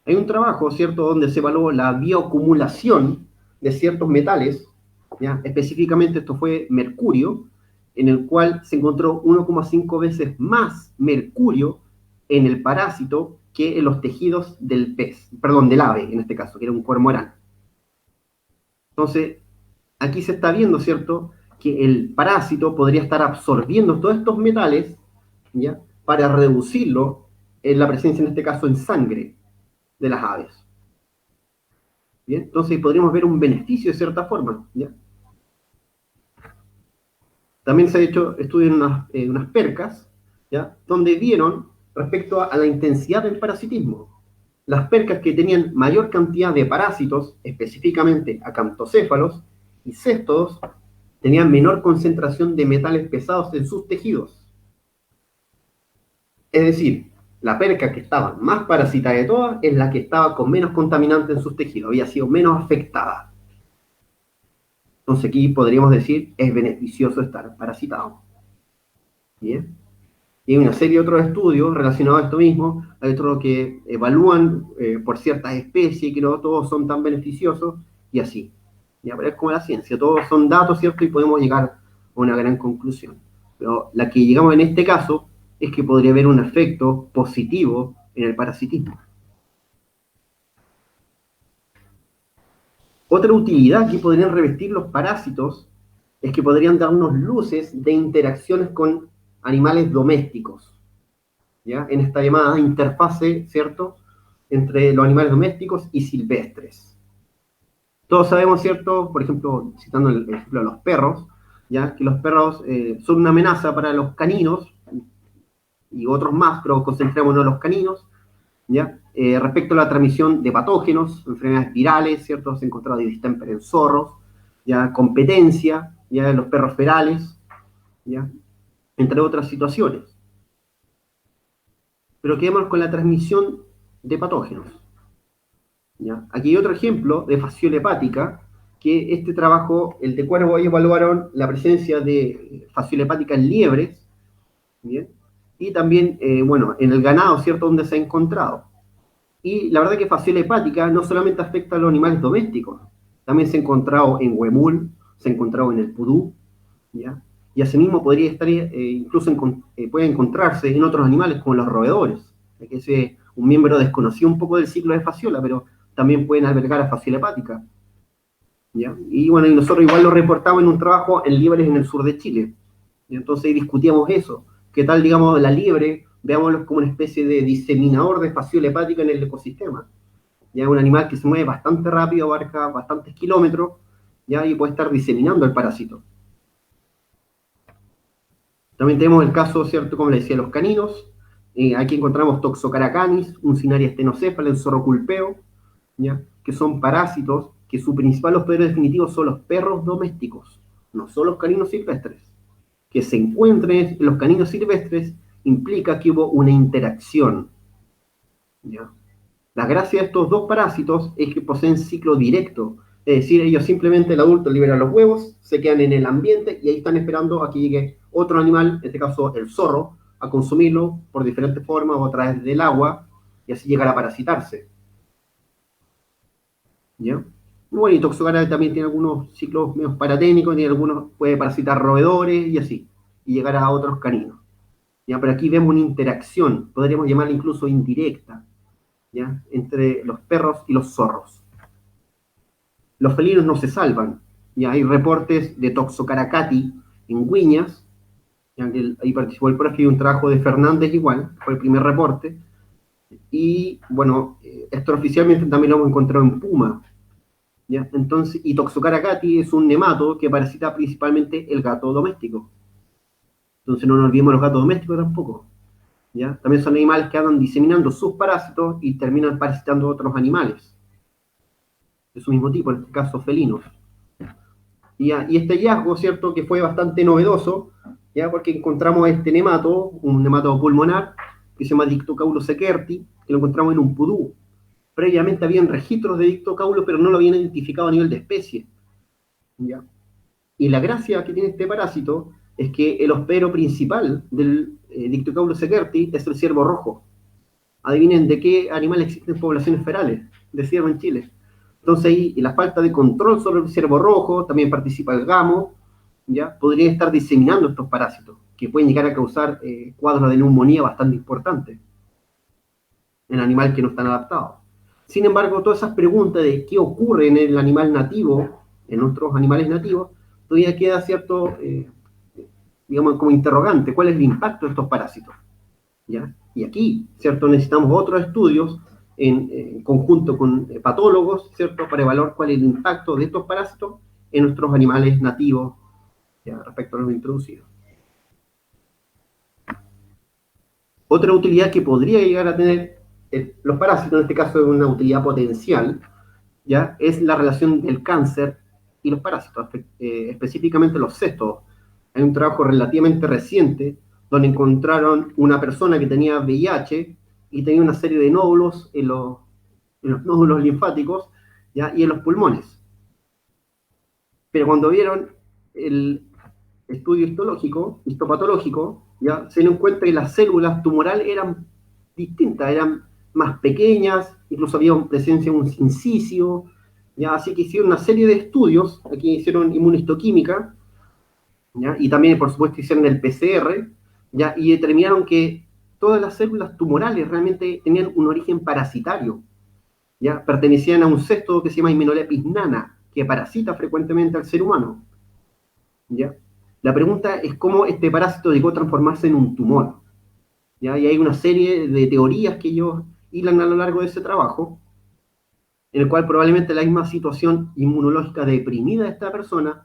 Hay un trabajo, ¿cierto?, donde se evaluó la bioacumulación de ciertos metales, ¿ya? Específicamente esto fue mercurio, en el cual se encontró 1,5 veces más mercurio en el parásito que en los tejidos del pez, perdón, del ave en este caso, que era un cormorán. Entonces, aquí se está viendo, ¿cierto?, que el parásito podría estar absorbiendo todos estos metales, ¿ya?, para reducirlo en la presencia, en este caso, en sangre de las aves. ¿Bien? Entonces podríamos ver un beneficio de cierta forma, ¿ya? También se ha hecho estudios en unas percas, ¿ya?, donde vieron respecto a la intensidad del parasitismo. Las percas que tenían mayor cantidad de parásitos, específicamente acantocéfalos y céstodos, tenían menor concentración de metales pesados en sus tejidos. Es decir, la perca que estaba más parasitada de todas es la que estaba con menos contaminante en sus tejidos, había sido menos afectada. Entonces aquí podríamos decir, es beneficioso estar parasitado. ¿Bien? Y hay una serie de otros estudios relacionados a esto mismo, hay otros que evalúan por ciertas especies, que no todos son tan beneficiosos, y así. ¿Ya? Pero es como la ciencia, todos son datos, ¿cierto? Y podemos llegar a una gran conclusión. Pero la que llegamos en este caso es que podría haber un efecto positivo en el parasitismo. Otra utilidad que podrían revestir los parásitos es que podrían darnos luces de interacciones con animales domésticos, ¿ya?, en esta llamada interfase, ¿cierto?, entre los animales domésticos y silvestres. Todos sabemos, ¿cierto?, por ejemplo, citando el ejemplo de los perros, ¿ya?, que los perros son una amenaza para los caninos y otros más, pero concentrémonos en los caninos, ¿ya? Respecto a la transmisión de patógenos, enfermedades virales, ¿cierto? Se ha encontrado distemper en zorros, ya, competencia, ya, en los perros ferales, ¿ya?, entre otras situaciones. Pero quedémonos con la transmisión de patógenos, ¿ya? Aquí hay otro ejemplo de fasciola hepática, que este trabajo, el de Cuervo, ellos evaluaron la presencia de fasciola hepática en liebres, ¿bien?, y también, bueno, en el ganado, ¿cierto?, donde se ha encontrado. Y la verdad que fasciola hepática no solamente afecta a los animales domésticos, también se ha encontrado en huemul, se ha encontrado en el pudú, ¿ya? Y asimismo podría estar, incluso puede encontrarse en otros animales como los roedores, que es un miembro desconocido un poco del ciclo de fasciola, pero también pueden albergar a fasciola hepática, ¿ya? Y bueno, y nosotros igual lo reportamos en un trabajo en liebres en el sur de Chile, y entonces discutíamos eso, qué tal, digamos, la liebre, veámoslo como una especie de diseminador de fasciola hepática en el ecosistema. Ya es un animal que se mueve bastante rápido, abarca bastantes kilómetros, ya, y puede estar diseminando el parásito. También tenemos el caso, ¿cierto?, como les decía, los caninos. Aquí encontramos Toxocaracanis, Uncinaria stenocéfala, el zorro culpeo, ¿ya?, que son parásitos que su principal hospedero definitivo son los perros domésticos, no son los caninos silvestres. Que se encuentren en los caninos silvestres implica que hubo una interacción, ¿ya? La gracia de estos dos parásitos es que poseen ciclo directo, es decir, ellos simplemente, el adulto libera los huevos, se quedan en el ambiente y ahí están esperando a que llegue otro animal, en este caso el zorro, a consumirlo por diferentes formas o a través del agua y así llegar a parasitarse. ¿Ya? Bueno, y Toxocara también tiene algunos ciclos menos paraténicos, tiene algunos, puede parasitar roedores y así, y llegar a otros caninos. ¿Ya? Pero aquí vemos una interacción, podríamos llamarla incluso indirecta, ¿ya? Entre los perros y los zorros. Los felinos no se salvan. Ya hay reportes de Toxocaracati en Guiñas, ya que ahí participó el profe y un trabajo de Fernández igual, fue el primer reporte. Y bueno, esto oficialmente también lo hemos encontrado en Puma. ¿Ya? Entonces, y Toxocaracati es un nemato que parasita principalmente el gato doméstico. Entonces no nos olvidemos los gatos domésticos tampoco. ¿Ya? También son animales que andan diseminando sus parásitos y terminan parasitando a otros animales de su mismo tipo, en este caso felinos. Y este hallazgo, ¿cierto?, que fue bastante novedoso, ¿ya? Porque encontramos este nemato, un nemato pulmonar, que se llama Dictocaulo sequerti, que lo encontramos en un pudú. Previamente habían registros de Dictocaulo, pero no lo habían identificado a nivel de especie. ¿Ya? Y la gracia que tiene este parásito es que el hospedero principal del Dictocaulo sequerti es el ciervo rojo. Adivinen de qué animal existen poblaciones ferales de ciervo en Chile. Entonces ahí la falta de control sobre el ciervo rojo, también participa el gamo, ¿ya? Podría estar diseminando estos parásitos, que pueden llegar a causar cuadros de neumonía bastante importantes en animales que no están adaptados. Sin embargo, todas esas preguntas de qué ocurre en el animal nativo, en otros animales nativos, todavía queda cierto, digamos, como interrogante, ¿cuál es el impacto de estos parásitos? ¿Ya? Y aquí, ¿cierto? Necesitamos otros estudios en conjunto con patólogos, ¿cierto? Para evaluar cuál es el impacto de estos parásitos en nuestros animales nativos, ¿ya? Respecto a los introducidos. Otra utilidad que podría llegar a tener los parásitos, en este caso es una utilidad potencial, ¿ya? Es la relación del cáncer y los parásitos, específicamente los cestos. Hay un trabajo relativamente reciente donde encontraron una persona que tenía VIH y tenía una serie de nódulos en los nódulos linfáticos, ¿ya? Y en los pulmones. Pero cuando vieron el estudio histopatológico, ¿ya? Se dieron cuenta que las células tumorales eran distintas, eran más pequeñas, incluso había presencia de un inciso, ¿ya? Así que hicieron una serie de estudios, aquí hicieron inmunistoquímica, ¿ya? Y también, por supuesto, hicieron el PCR, ¿ya? Y determinaron que todas las células tumorales realmente tenían un origen parasitario, ¿ya? Pertenecían a un cesto que se llama Hymenopus nana, que parasita frecuentemente al ser humano, ¿ya? La pregunta es cómo este parásito llegó a transformarse en un tumor, ¿ya? Y hay una serie de teorías que ellos hilan a lo largo de ese trabajo, en el cual probablemente la misma situación inmunológica deprimida de esta persona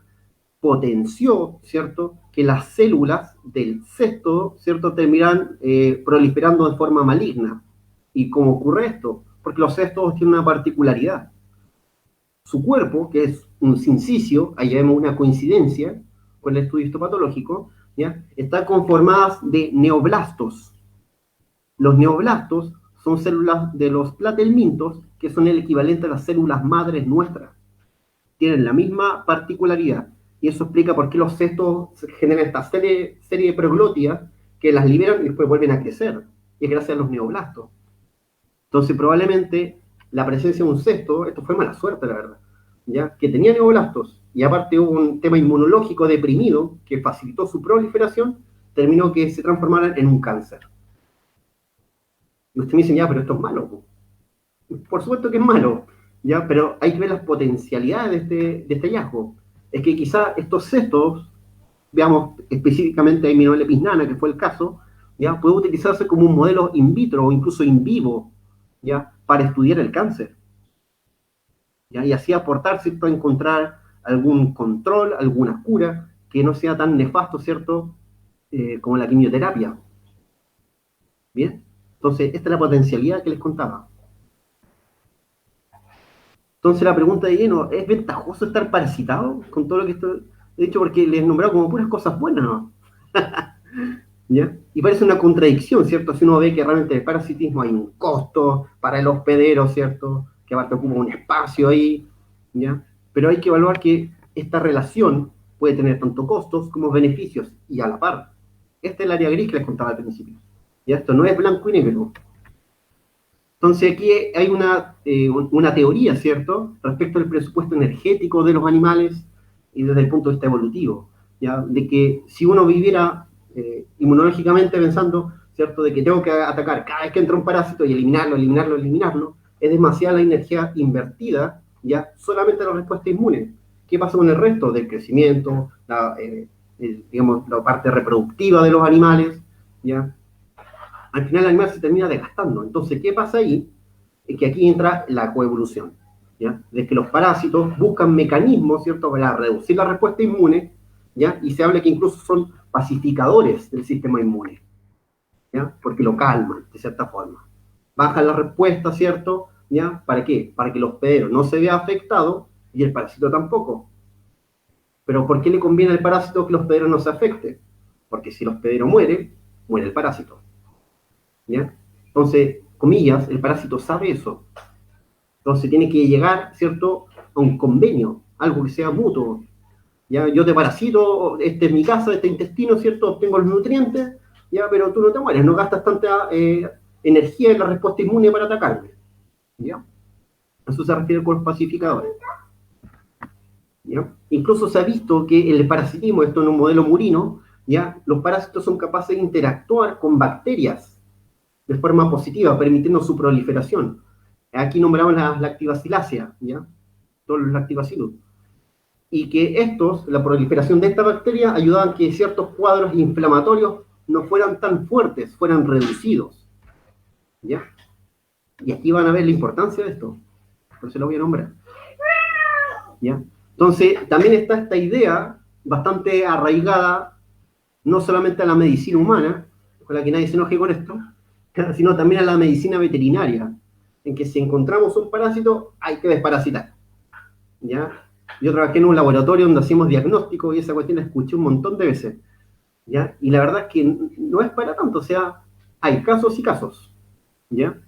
potenció, ¿cierto?, que las células del cesto, ¿cierto?, terminan proliferando de forma maligna. ¿Y cómo ocurre esto? Porque los cestos tienen una particularidad. Su cuerpo, que es un sincicio, ahí vemos una coincidencia con el estudio histopatológico, ¿ya? Está conformada de neoblastos. Los neoblastos son células de los platelmintos, que son el equivalente a las células madres nuestras. Tienen la misma particularidad. Y eso explica por qué los cestos generan esta serie de proglótidas que las liberan y después vuelven a crecer. Y es gracias a los neoblastos. Entonces, probablemente la presencia de un cesto, esto fue mala suerte, la verdad, ¿ya? Que tenía neoblastos, y aparte hubo un tema inmunológico deprimido que facilitó su proliferación, terminó que se transformaran en un cáncer. Y usted me dice, ya, pero esto es malo. Por supuesto que es malo, ¿ya? Pero hay que ver las potencialidades de este hallazgo. Es que quizá estos cestos, veamos específicamente a Hymenopus nana, que fue el caso, ¿ya? Puede utilizarse como un modelo in vitro o incluso in vivo, ¿ya? Para estudiar el cáncer, ¿ya? Y así aportar, ¿cierto?, a encontrar algún control, alguna cura que no sea tan nefasto, ¿cierto?, como la quimioterapia. ¿Bien? Entonces, esta es la potencialidad que les contaba. Entonces, la pregunta de lleno, ¿es ventajoso estar parasitado con todo lo que esto he dicho? Porque les he nombrado como puras cosas buenas, ¿no? ¿Ya? Y parece una contradicción, ¿cierto? Si uno ve que realmente el parasitismo hay un costo para el hospedero, ¿cierto? Que aparte ocupa un espacio ahí, ¿ya? Pero hay que evaluar que esta relación puede tener tanto costos como beneficios, y a la par. Este es el área gris que les contaba al principio. ¿Ya? Esto no es blanco y negro. Entonces aquí hay una teoría, ¿cierto?, respecto al presupuesto energético de los animales y desde el punto de vista evolutivo, ¿ya? De que si uno viviera inmunológicamente pensando, ¿cierto?, de que tengo que atacar cada vez que entra un parásito y eliminarlo, eliminarlo, eliminarlo, es demasiada la energía invertida, ¿ya?, solamente la respuesta inmune. ¿Qué pasa con el resto del crecimiento, digamos, la parte reproductiva de los animales, ¿ya? Al final el animal se termina desgastando. Entonces, ¿qué pasa ahí? Es que aquí entra la coevolución, ¿ya? De que los parásitos buscan mecanismos, ¿cierto?, para reducir la respuesta inmune, ¿ya? Y se habla que incluso son pacificadores del sistema inmune, ¿ya? Porque lo calman, de cierta forma. Bajan la respuesta, ¿cierto? ¿Ya? ¿Para qué? Para que el hospedero no se vea afectado y el parásito tampoco. Pero ¿por qué le conviene al parásito que el hospedero no se afecte? Porque si el hospedero muere, muere el parásito. ¿Ya? Entonces, comillas, el parásito sabe eso. Entonces tiene que llegar, ¿cierto?, a un convenio, algo que sea mutuo. ¿Ya? Yo te parasito, este es mi casa, este intestino, ¿cierto?, obtengo los nutrientes, ¿ya? Pero tú no te mueres, no gastas tanta energía en la respuesta inmune para atacarme. ¿Ya? Eso se refiere con los pacificadores. ¿Ya? Incluso se ha visto que el parasitismo, esto en un modelo murino, ¿ya?, los parásitos son capaces de interactuar con bacterias de forma positiva, permitiendo su proliferación. Aquí nombramos las lactobacilláceas, ¿ya? Todos los lactobacillus. Y que estos, la proliferación de esta bacteria, ayudaban a que ciertos cuadros inflamatorios no fueran tan fuertes, fueran reducidos, ¿ya? Y aquí van a ver la importancia de esto, por eso lo voy a nombrar, ¿ya? Entonces, también está esta idea bastante arraigada, no solamente a la medicina humana, con la que nadie se enoje con esto, sino también a la medicina veterinaria, en que si encontramos un parásito, hay que desparasitar, ¿ya? Yo trabajé en un laboratorio donde hacíamos diagnóstico y esa cuestión la escuché un montón de veces, ¿ya? Y la verdad es que no es para tanto, o sea, hay casos y casos, ¿ya?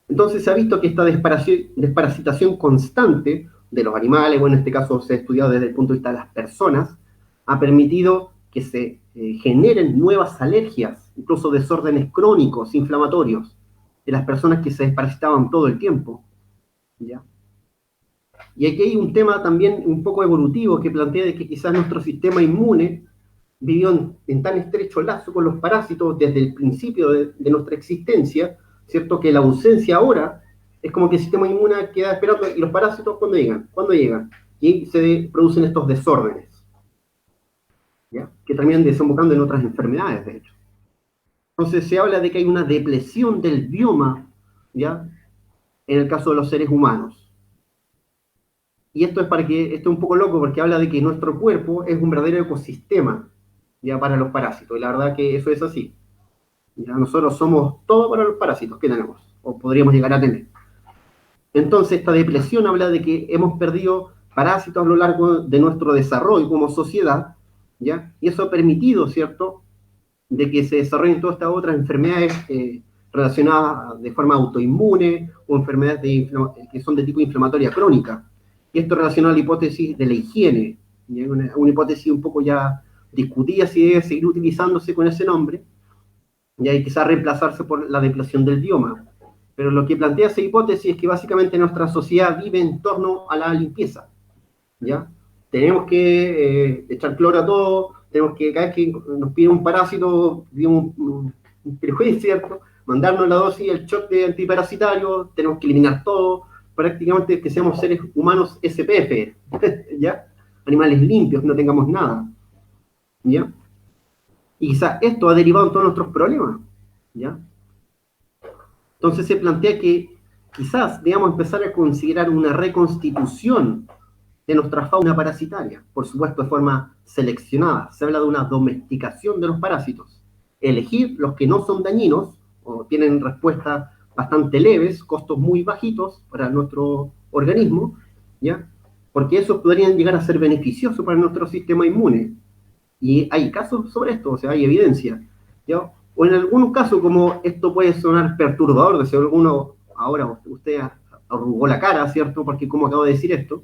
Entonces se ha visto que esta desparasitación constante de los animales, bueno, en este caso se ha estudiado desde el punto de vista de las personas, ha permitido que se generen nuevas alergias, incluso desórdenes crónicos, inflamatorios, de las personas que se desparasitaban todo el tiempo, ¿ya? Y aquí hay un tema también un poco evolutivo que plantea de que quizás nuestro sistema inmune vivió en tan estrecho lazo con los parásitos desde el principio de nuestra existencia, ¿cierto? Que la ausencia ahora es como que el sistema inmune queda esperando, y los parásitos, ¿cuándo llegan? ¿Cuándo llegan? Y se producen estos desórdenes, ¿ya? Que terminan desembocando en otras enfermedades, de hecho. Entonces se habla de que hay una depresión del bioma, ¿ya?, en el caso de los seres humanos. Y esto es un poco loco porque habla de que nuestro cuerpo es un verdadero ecosistema, ya, para los parásitos. Y la verdad que eso es así. Ya, nosotros somos todo para los parásitos que tenemos, o podríamos llegar a tener. Entonces, esta depresión habla de que hemos perdido parásitos a lo largo de nuestro desarrollo como sociedad, ¿ya? Y eso ha permitido, ¿cierto?, de que se desarrollen todas estas otras enfermedades relacionadas de forma autoinmune o enfermedades que son de tipo inflamatoria crónica. Y esto relacionado a la hipótesis de la higiene, una hipótesis un poco ya discutida si debe seguir utilizándose con ese nombre, y hay quizás reemplazarse por la depresión del bioma. Pero lo que plantea esa hipótesis es que básicamente nuestra sociedad vive en torno a la limpieza, ¿ya? Tenemos que echar cloro a todo, tenemos que, cada vez que nos pide un parásito, un prejuicio, ¿cierto?, mandarnos la dosis, el shot de antiparasitario, tenemos que eliminar todo, prácticamente que seamos seres humanos SPF, ¿ya? Animales limpios, que no tengamos nada, ¿ya? Y quizás esto ha derivado en todos nuestros problemas, ¿ya? Entonces se plantea que quizás debamos empezar a considerar una reconstitución de nuestra fauna parasitaria, por supuesto de forma seleccionada. Se habla de una domesticación de los parásitos. Elegir los que no son dañinos o tienen respuestas bastante leves, costos muy bajitos para nuestro organismo, ¿ya? Porque esos podrían llegar a ser beneficiosos para nuestro sistema inmune. Y hay casos sobre esto, o sea, hay evidencia, ¿ya? O en algunos casos, como esto puede sonar perturbador, de si alguno, ahora usted arrugó la cara, ¿cierto?, porque como acabo de decir esto,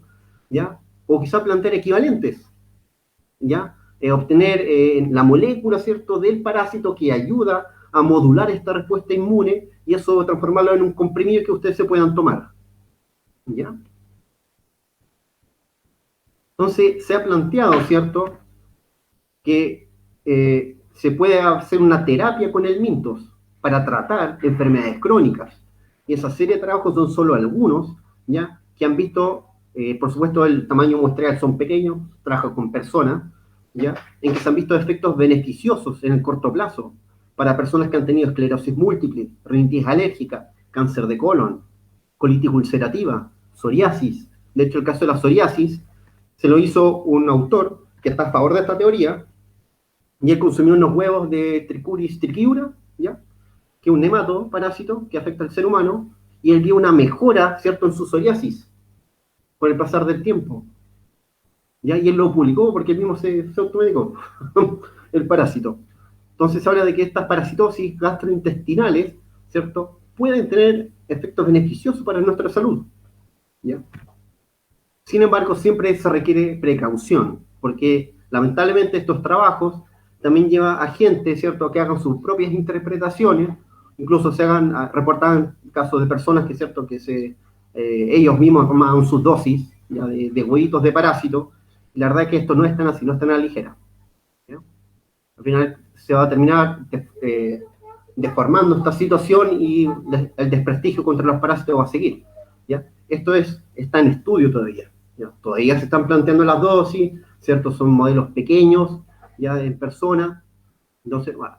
¿ya? O quizá plantear equivalentes, ¿ya? obtener la molécula, ¿cierto?, del parásito que ayuda a modular esta respuesta inmune y eso transformarlo en un comprimido que ustedes se puedan tomar. ¿Ya? Entonces, se ha planteado, ¿cierto?, que se puede hacer una terapia con el Mintos para tratar enfermedades crónicas. Y esa serie de trabajos son solo algunos, ¿ya?, que han visto, por supuesto, el tamaño muestreal son pequeños, trabajan con personas, ¿ya?, en que se han visto efectos beneficiosos en el corto plazo para personas que han tenido esclerosis múltiple, rinitis alérgica, cáncer de colon, colitis ulcerativa, psoriasis. De hecho, el caso de la psoriasis se lo hizo un autor que está a favor de esta teoría, y él consumió unos huevos de Trichuris trichiura, ¿ya?, que es un nematodo parásito que afecta al ser humano, y él vio una mejora, ¿cierto?, en su psoriasis con el pasar del tiempo. ¿Ya? Y él lo publicó porque él mismo se automedicó el parásito. Entonces se habla de que estas parasitosis gastrointestinales, ¿cierto?, pueden tener efectos beneficiosos para nuestra salud. ¿Ya? Sin embargo, siempre se requiere precaución, porque lamentablemente estos trabajos también llevan a gente, ¿cierto?, que hagan sus propias interpretaciones, incluso se hagan, reportan casos de personas que, ¿cierto?, que ellos mismos toman sus dosis, ¿ya?, de huevitos de parásito, y la verdad es que esto no es tan así, no es tan a la ligera. ¿Ya? Al final se va a terminar deformando esta situación y el desprestigio contra los parásitos va a seguir. ¿Ya? Esto está en estudio todavía. ¿Ya? Todavía se están planteando las dosis, ¿cierto? Son modelos pequeños, ya en persona. Entonces, bueno,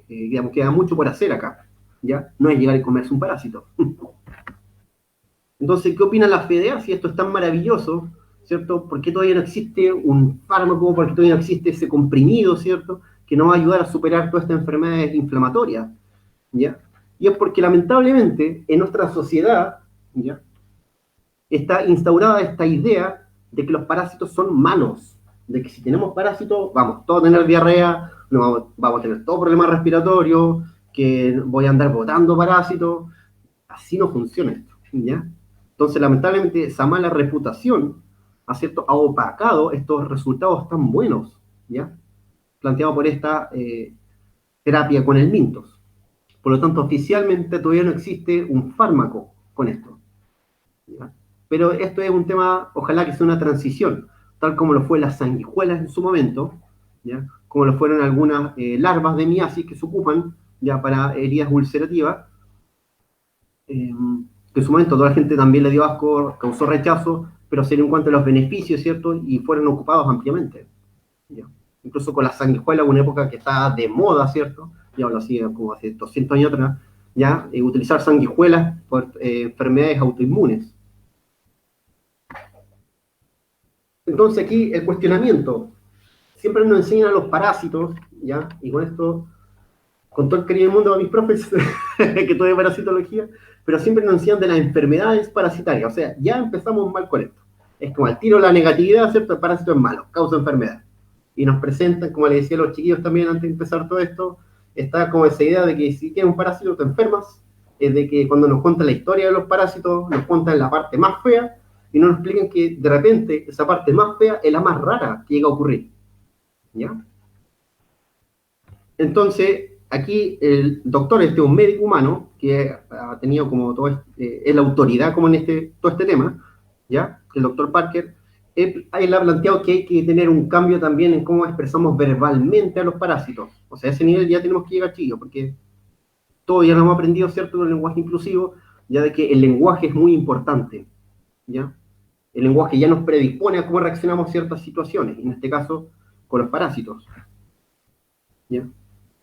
digamos, queda mucho por hacer acá. ¿Ya? No es llegar y comerse un parásito. Entonces, ¿qué opina la FDA si esto es tan maravilloso? ¿Cierto? ¿Por qué todavía no existe un fármaco? ¿Por qué todavía no existe ese comprimido, ¿cierto?, que nos va a ayudar a superar todas estas enfermedades inflamatorias? ¿Ya? Y es porque lamentablemente en nuestra sociedad, ¿ya?, está instaurada esta idea de que los parásitos son malos, de que si tenemos parásitos vamos todos a tener diarrea, no, vamos a tener todo problema respiratorio, que voy a andar botando parásitos. Así no funciona esto, ¿ya? Entonces, lamentablemente, esa mala reputación ha opacado estos resultados tan buenos, ¿ya?, planteado por esta terapia con el Mintos. Por lo tanto, oficialmente todavía no existe un fármaco con esto, ¿ya? Pero esto es un tema, ojalá que sea una transición, tal como lo fue las sanguijuelas en su momento, ¿ya?, como lo fueron algunas larvas de miasis que se ocupan ya para heridas ulcerativas, que en su momento toda la gente también le dio asco, causó rechazo, pero se dieron cuenta de los beneficios, ¿cierto?, y fueron ocupados ampliamente. ¿Ya? Incluso con la sanguijuela, una época que estaba de moda, ¿cierto?, ya hablo así como hace 200 años atrás, ya, utilizar sanguijuelas por enfermedades autoinmunes. Entonces aquí el cuestionamiento, siempre nos enseñan a los parásitos, ¿ya?, y con esto, con todo el cariño del mundo a mis profes, que estudian parasitología, pero siempre nos enseñan de las enfermedades parasitarias, o sea, ya empezamos mal con esto. Es como al tiro la negatividad, ¿cierto?, el parásito es malo, causa enfermedad. Y nos presentan, como les decía a los chiquillos también antes de empezar todo esto, está como esa idea de que si tienes un parásito te enfermas, es de que cuando nos cuentan la historia de los parásitos, nos cuentan la parte más fea, y no nos explican que de repente esa parte más fea es la más rara que llega a ocurrir. ¿Ya? Entonces, aquí el doctor, un médico humano, que ha tenido como es la autoridad como en todo este tema, ¿ya?, el doctor Parker, él ha planteado que hay que tener un cambio también en cómo expresamos verbalmente a los parásitos. O sea, a ese nivel ya tenemos que llegar, chicos, porque todos ya lo hemos aprendido, ¿cierto?, en el lenguaje inclusivo, ya de que el lenguaje es muy importante, ¿ya? El lenguaje ya nos predispone a cómo reaccionamos a ciertas situaciones, en este caso, con los parásitos, ¿ya?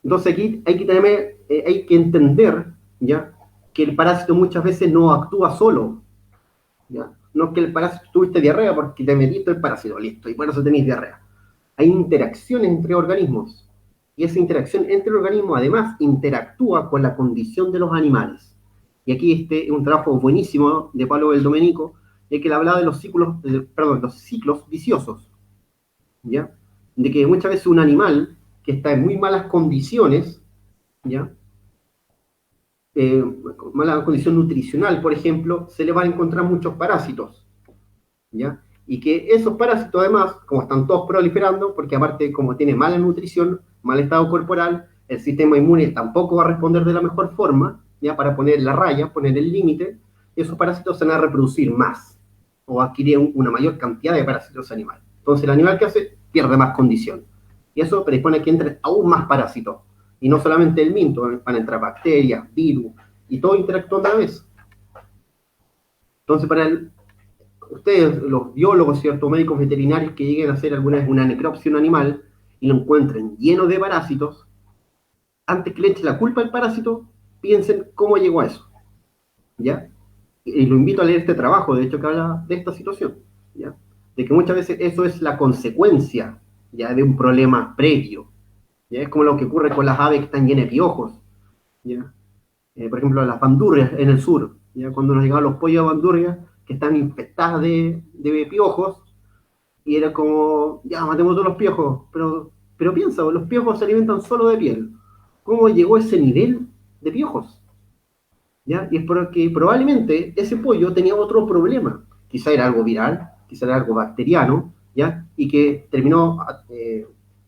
Entonces aquí hay que entender, ¿ya?, que el parásito muchas veces no actúa solo, ¿ya? No es que el parásito tuviste diarrea porque te metiste el parásito, listo, y por eso tenéis diarrea. Hay interacciones entre organismos, y esa interacción entre organismos además interactúa con la condición de los animales. Y aquí este es un trabajo buenísimo de Pablo del Domenico, que él hablaba de los ciclos viciosos, ¿ya? De que muchas veces un animal que está en muy malas condiciones, ¿ya?, mala condición nutricional, por ejemplo, se le van a encontrar muchos parásitos, ¿ya? Y que esos parásitos, además, como están todos proliferando, porque aparte, como tiene mala nutrición, mal estado corporal, el sistema inmune tampoco va a responder de la mejor forma, ya para poner la raya, poner el límite, esos parásitos se van a reproducir más o adquirir una mayor cantidad de parásitos animales. Entonces, el animal que hace pierde más condición. Y eso predispone a que entren aún más parásitos. Y no solamente el minto, van a entrar bacterias, virus, y todo interactúa a la vez. Entonces, ustedes, los biólogos, ¿cierto? Médicos veterinarios que lleguen a hacer alguna vez una necropsia a un animal y lo encuentren lleno de parásitos, antes que le echen la culpa al parásito, piensen cómo llegó a eso, ¿ya? Y lo invito a leer este trabajo, de hecho, que habla de esta situación, ¿ya? De que muchas veces eso es la consecuencia, ¿ya? De un problema previo, ¿ya? Es como lo que ocurre con las aves que están llenas de piojos, ¿ya? Por ejemplo, las bandurrias en el sur, ¿ya? Cuando nos llegaban los pollos de bandurria que están infectadas de piojos, y era como, ya, matemos todos los piojos, pero piensa, los piojos se alimentan solo de piel. ¿Cómo llegó ese nivel de piojos? ¿Ya? Y es porque probablemente ese pollo tenía otro problema. Quizá era algo viral, quizá era algo bacteriano, ¿ya? Y que terminó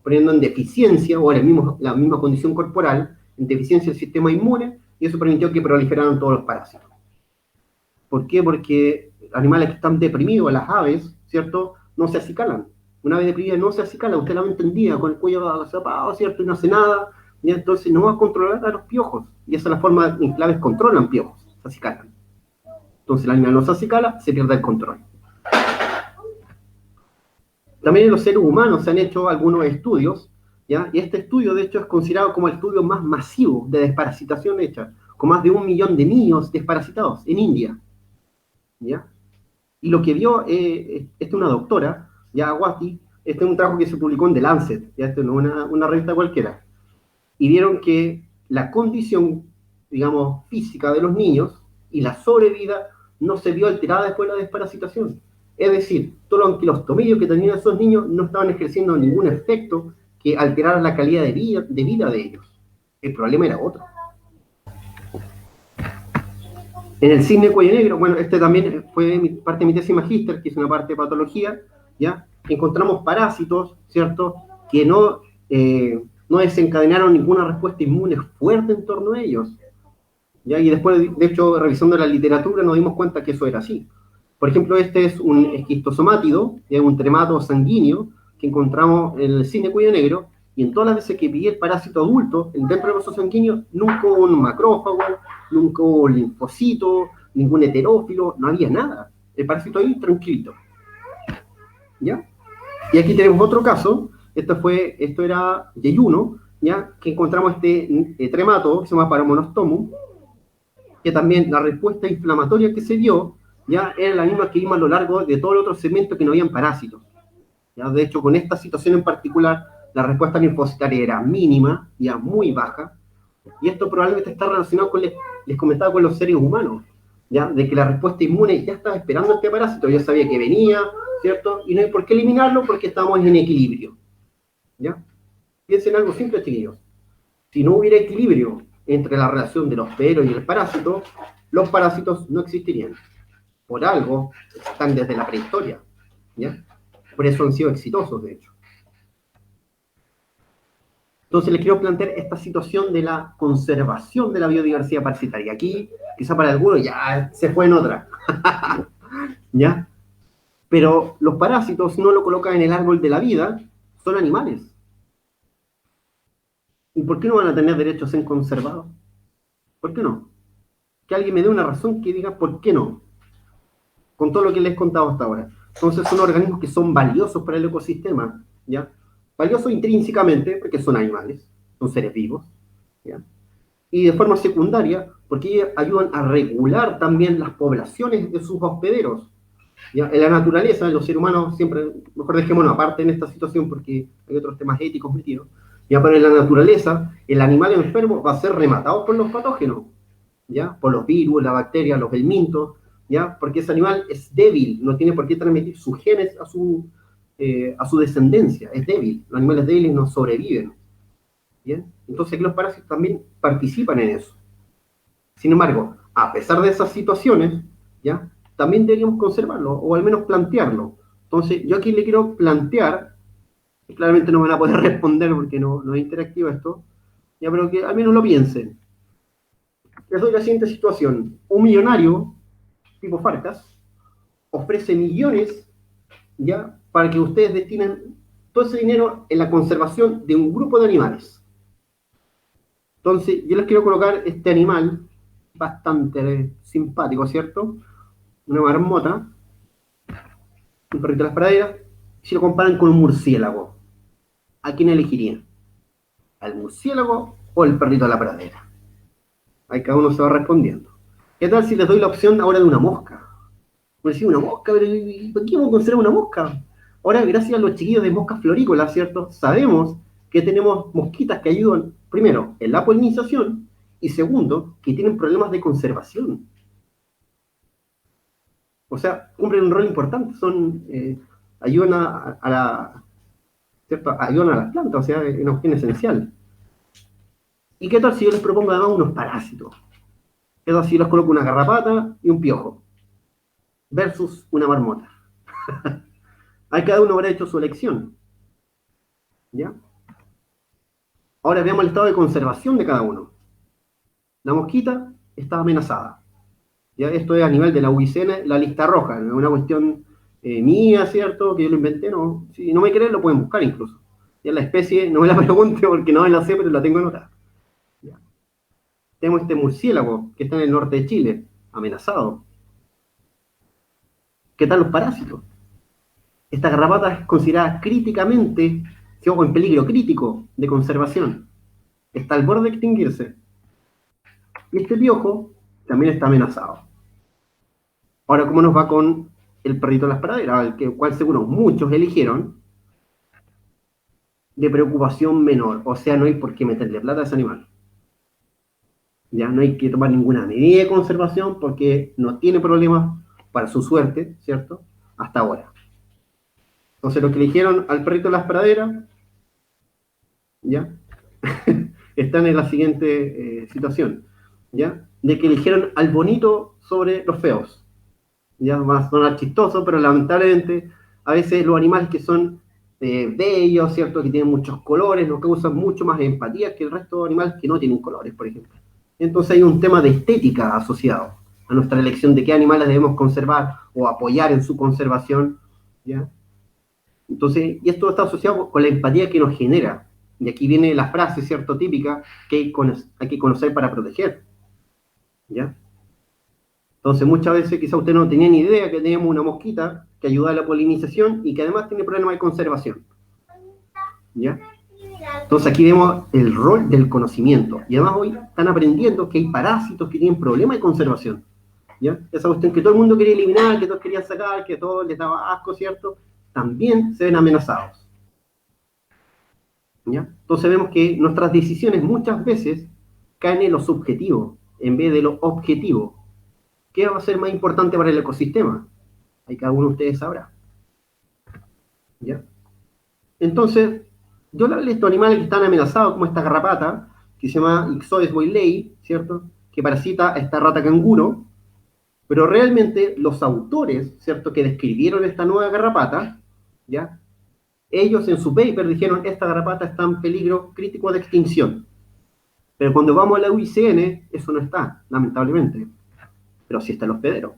poniendo en deficiencia, o en la misma condición corporal, en deficiencia del sistema inmune, y eso permitió que proliferaran todos los parásitos. ¿Por qué? Porque animales que están deprimidos, las aves, ¿cierto? No se acicalan. Una ave deprimida no se acicala, usted la ve tendida, con el cuello agazapado, ¿cierto? Y no hace nada, y entonces no va a controlar a los piojos. Y esa es la forma en que las aves controlan piojos, se acicalan. Entonces el animal no se acicala, se pierde el control. También en los seres humanos se han hecho algunos estudios, ¿ya? Y este estudio, de hecho, es considerado como el estudio más masivo de desparasitación hecha, con más de 1 millón de niños desparasitados en India, ¿ya? Y lo que vio, esta es una doctora, ya Awati, este es un trabajo que se publicó en The Lancet, ya esto no es una revista cualquiera, y vieron que la condición, digamos, física de los niños y la sobrevida no se vio alterada después de la desparasitación. Es decir, todos los anquilostomídeos que tenían esos niños no estaban ejerciendo ningún efecto que alterara la calidad de vida de ellos. El problema era otro. En el cisne cuello negro, bueno, este también fue parte de mi tesis magíster, que es una parte de patología, ¿ya? Encontramos parásitos, ¿cierto?, que no desencadenaron ninguna respuesta inmune fuerte en torno a ellos, ¿ya? Y después, de hecho, revisando la literatura, nos dimos cuenta que eso era así. Por ejemplo, este es un esquistosomátido, ¿ya? Un tremato sanguíneo que encontramos en el cisne cuello negro, y en todas las veces que pillé el parásito adulto, dentro del vaso sanguíneo, nunca hubo un macrófago, nunca hubo linfocito, ningún heterófilo, no había nada. El parásito ahí tranquilito. ¿Ya? Y aquí tenemos otro caso, esto era yeyuno, ¿ya? Que encontramos este tremato, que se llama Paramonostomum, que también la respuesta inflamatoria que se dio, ya era la misma que vimos a lo largo de todo el otro segmento, que no habían parásitos. ¿Ya? De hecho, con esta situación en particular, la respuesta linfocitaria era mínima, ya muy baja, y esto probablemente está relacionado con, les comentaba, con los seres humanos, ¿ya? De que la respuesta inmune ya estaba esperando este parásito, ya sabía que venía, ¿cierto? Y no hay por qué eliminarlo porque estamos en equilibrio, ¿ya? Piensen en algo simple, chiquillos. Si no hubiera equilibrio entre la relación del hospedero y el parásito, los parásitos no existirían. Por algo están desde la prehistoria, ¿ya? Por eso han sido exitosos, de hecho. Entonces les quiero plantear esta situación de la conservación de la biodiversidad parasitaria. Aquí, quizá para algunos ya se fue en otra, ¿ya? Pero los parásitos, si no lo colocan en el árbol de la vida, son animales. ¿Y por qué no van a tener derecho a ser conservados? ¿Por qué no? Que alguien me dé una razón que diga por qué no, con todo lo que les he contado hasta ahora. Entonces son organismos que son valiosos para el ecosistema, ¿ya? Valiosos intrínsecamente, porque son animales, son seres vivos, ¿ya? Y de forma secundaria, porque ayudan a regular también las poblaciones de sus hospederos, ¿ya? En la naturaleza, los seres humanos siempre, mejor dejémonos aparte en esta situación porque hay otros temas éticos metidos, ¿ya? Pero en la naturaleza, el animal enfermo va a ser rematado por los patógenos, ¿ya? Por los virus, las bacterias, los helmintos, ¿ya? Porque ese animal es débil, no tiene por qué transmitir sus genes a su descendencia, es débil, los animales débiles no sobreviven, ¿bien? Entonces aquí los parásitos también participan en eso. Sin embargo, a pesar de esas situaciones, ¿ya? También deberíamos conservarlo, o al menos plantearlo. Entonces, yo aquí le quiero plantear, y claramente no van a poder responder porque no es interactivo esto, ya, pero que al menos lo piensen. Les doy la siguiente situación. Un millonario, tipo Farcas, ofrece millones ya para que ustedes destinen todo ese dinero en la conservación de un grupo de animales. Entonces, yo les quiero colocar este animal bastante simpático, ¿cierto? Una marmota, un perrito de las praderas, si lo comparan con un murciélago, ¿a quién elegirían? ¿Al murciélago o el perrito de la pradera? Ahí cada uno se va respondiendo. ¿Qué tal si les doy la opción ahora de una mosca? Me decía una mosca, pero ¿por qué vamos a considerar una mosca? Ahora, gracias a los chiquillos de moscas florícolas, ¿cierto? Sabemos que tenemos mosquitas que ayudan, primero, en la polinización y segundo, que tienen problemas de conservación. O sea, cumplen un rol importante, ayudan ¿cierto? Ayudan a las plantas, o sea, es una cuestión esencial. ¿Y qué tal si yo les propongo además unos parásitos? ¿Qué tal si yo les coloco una garrapata y un piojo? Versus una marmota. Ahí cada uno habrá hecho su elección. ¿Ya? Ahora veamos el estado de conservación de cada uno. La mosquita está amenazada. ¿Ya? Esto es a nivel de la UICN, la lista roja. No es una cuestión mía, ¿cierto? Que yo lo inventé. No. Si no me creen, lo pueden buscar incluso. Ya la especie, no me la pregunte porque no me la sé, pero la tengo anotada. ¿Ya? Tenemos este murciélago que está en el norte de Chile, amenazado. ¿Qué tal los parásitos? Esta garrapata es considerada críticamente, en peligro crítico de conservación. Está al borde de extinguirse. Y este piojo también está amenazado. Ahora, ¿cómo nos va con el perrito de las praderas? El cual seguro muchos eligieron de preocupación menor. O sea, no hay por qué meterle plata a ese animal. Ya no hay que tomar ninguna medida de conservación porque no tiene problemas para su suerte, ¿cierto? Hasta ahora. Entonces, los que eligieron al perrito de las praderas, ¿ya? Están en la siguiente situación, ¿ya? De que eligieron al bonito sobre los feos. Ya va a sonar chistoso, pero lamentablemente a veces los animales que son bellos, ¿cierto? Que tienen muchos colores, nos causan mucho más empatía que el resto de animales que no tienen colores, por ejemplo. Entonces hay un tema de estética asociado a nuestra elección de qué animales debemos conservar o apoyar en su conservación, ¿ya? Entonces, y esto está asociado con la empatía que nos genera. Y aquí viene la frase, ¿cierto? Típica, que hay que conocer para proteger, ¿ya? Entonces, muchas veces quizá usted no tenía ni idea que teníamos una mosquita que ayuda a la polinización y que además tiene problemas de conservación, ¿ya? Entonces, aquí vemos el rol del conocimiento. Y además hoy están aprendiendo que hay parásitos que tienen problemas de conservación, ¿ya? Esa cuestión que todo el mundo quería eliminar, que todos querían sacar, que a todos les daba asco, ¿cierto? También se ven amenazados, ¿ya? Entonces vemos que nuestras decisiones muchas veces caen en lo subjetivo en vez de lo objetivo. ¿Qué va a ser más importante para el ecosistema? Ahí cada uno de ustedes sabrá, ¿ya? Entonces, yo le hablé de estos animales que están amenazados, como esta garrapata, que se llama Ixodes boylei, ¿cierto? Que parasita a esta rata canguro, pero realmente los autores, ¿cierto? Que describieron esta nueva garrapata, ¿ya? Ellos en su paper dijeron, esta garrapata está en peligro crítico de extinción. Pero cuando vamos a la UICN, eso no está, lamentablemente. Pero sí está el hospedero.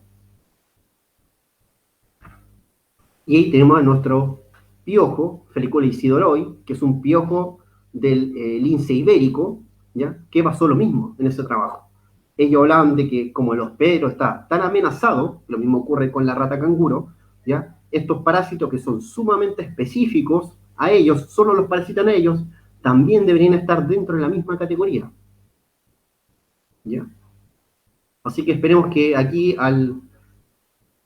Y ahí tenemos a nuestro piojo, Felicola isidoroi, que es un piojo del lince ibérico, ¿ya? Que pasó lo mismo en ese trabajo. Ellos hablaban de que como el hospedero está tan amenazado, lo mismo ocurre con la rata canguro, ¿ya? Estos parásitos que son sumamente específicos a ellos, solo los parasitan a ellos, también deberían estar dentro de la misma categoría, ¿ya? Así que esperemos que aquí al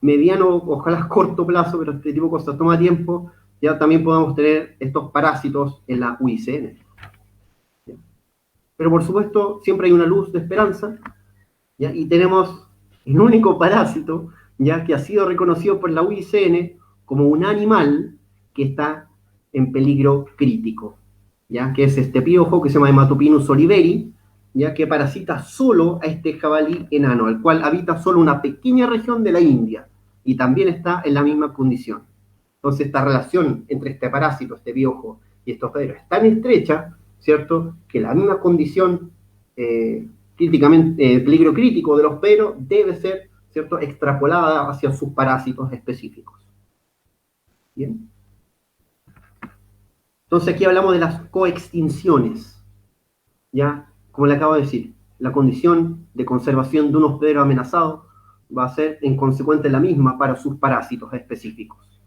mediano, ojalá corto plazo, pero este tipo de cosas toma tiempo, ya también podamos tener estos parásitos en la UICN. ¿Ya? Pero por supuesto, siempre hay una luz de esperanza, ¿ya? Y tenemos el único parásito, ya que ha sido reconocido por la UICN como un animal que está en peligro crítico, ya que es este piojo que se llama Hematopinus oliveri, ya que parasita solo a este jabalí enano, el cual habita solo una pequeña región de la India y también está en la misma condición. Entonces, esta relación entre este parásito, este piojo y este hospedero es tan estrecha, ¿cierto?, que la misma condición peligro crítico del hospedero debe ser, ¿cierto?, extrapolada hacia sus parásitos específicos. ¿Bien? Entonces, aquí hablamos de las coextinciones, ¿ya? Como le acabo de decir, la condición de conservación de un hospedero amenazado va a ser en consecuente la misma para sus parásitos específicos,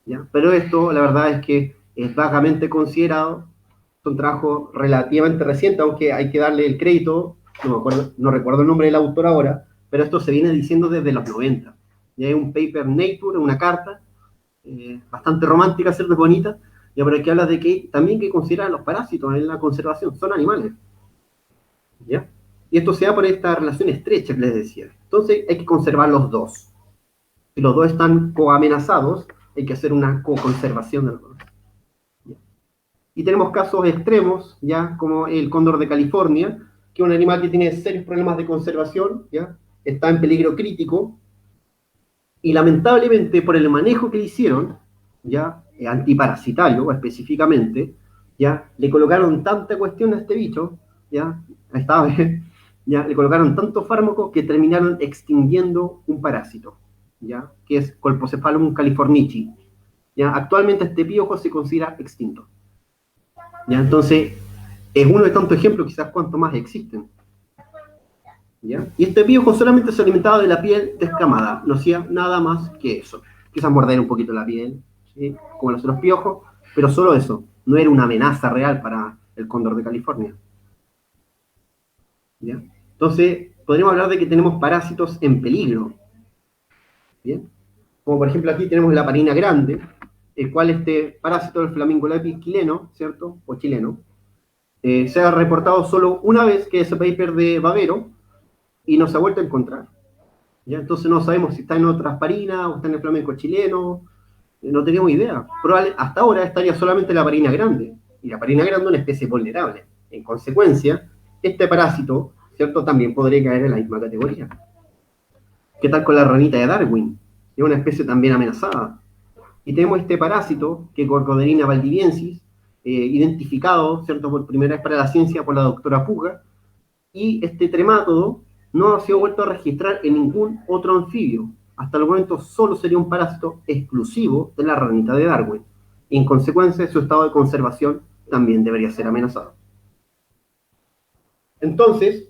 ¿ya? Pero esto, la verdad es que es vagamente considerado, es un trabajo relativamente reciente, aunque hay que darle el crédito, no recuerdo el nombre del autor ahora, pero esto se viene diciendo desde los 90. Ya hay un paper Nature, una carta, bastante romántica, cierto, bonita, ya, pero que habla de que también que consideran los parásitos en la conservación, son animales, ¿ya? Y esto se da por esta relación estrecha que les decía. Entonces hay que conservar los dos. Si los dos están coamenazados, hay que hacer una co-conservación de los dos. ¿Ya? Y tenemos casos extremos, ya, como el cóndor de California, que es un animal que tiene serios problemas de conservación, ya, está en peligro crítico, y lamentablemente por el manejo que le hicieron, ya, antiparasitario específicamente, ya, le colocaron tanta cuestión a este bicho, ya, a esta ave, ya, le colocaron tantos fármacos que terminaron extinguiendo un parásito, ya, que es Colpocephalum californici. Ya, actualmente este piojo se considera extinto. Ya, entonces, es uno de tantos ejemplos, quizás cuantos más existen. ¿Ya? Y este piojo solamente se alimentaba de la piel descamada, no hacía nada más que eso. Quizás morder un poquito la piel, ¿sí?, como los otros piojos, pero solo eso. No era una amenaza real para el cóndor de California. ¿Ya? Entonces, podríamos hablar de que tenemos parásitos en peligro. ¿Bien? Como por ejemplo aquí tenemos la parina grande, el cual este parásito del flamingo lápiz chileno, ¿cierto? O chileno, se ha reportado solo una vez, que es el paper de Bavero, y no se ha vuelto a encontrar. ¿Ya? Entonces no sabemos si está en otras parinas o está en el flamenco chileno, no tenemos idea. Hasta ahora estaría solamente la parina grande, y la parina grande es una especie vulnerable. En consecuencia, este parásito, ¿cierto?, también podría caer en la misma categoría. ¿Qué tal con la ranita de Darwin? Es una especie también amenazada. Y tenemos este parásito, que es Gorgoderina valdiviensis, identificado, ¿cierto?, por primera vez para la ciencia por la doctora Puga, y este tremátodo no ha sido vuelto a registrar en ningún otro anfibio. Hasta el momento solo sería un parásito exclusivo de la ranita de Darwin. Y en consecuencia, su estado de conservación también debería ser amenazado. Entonces,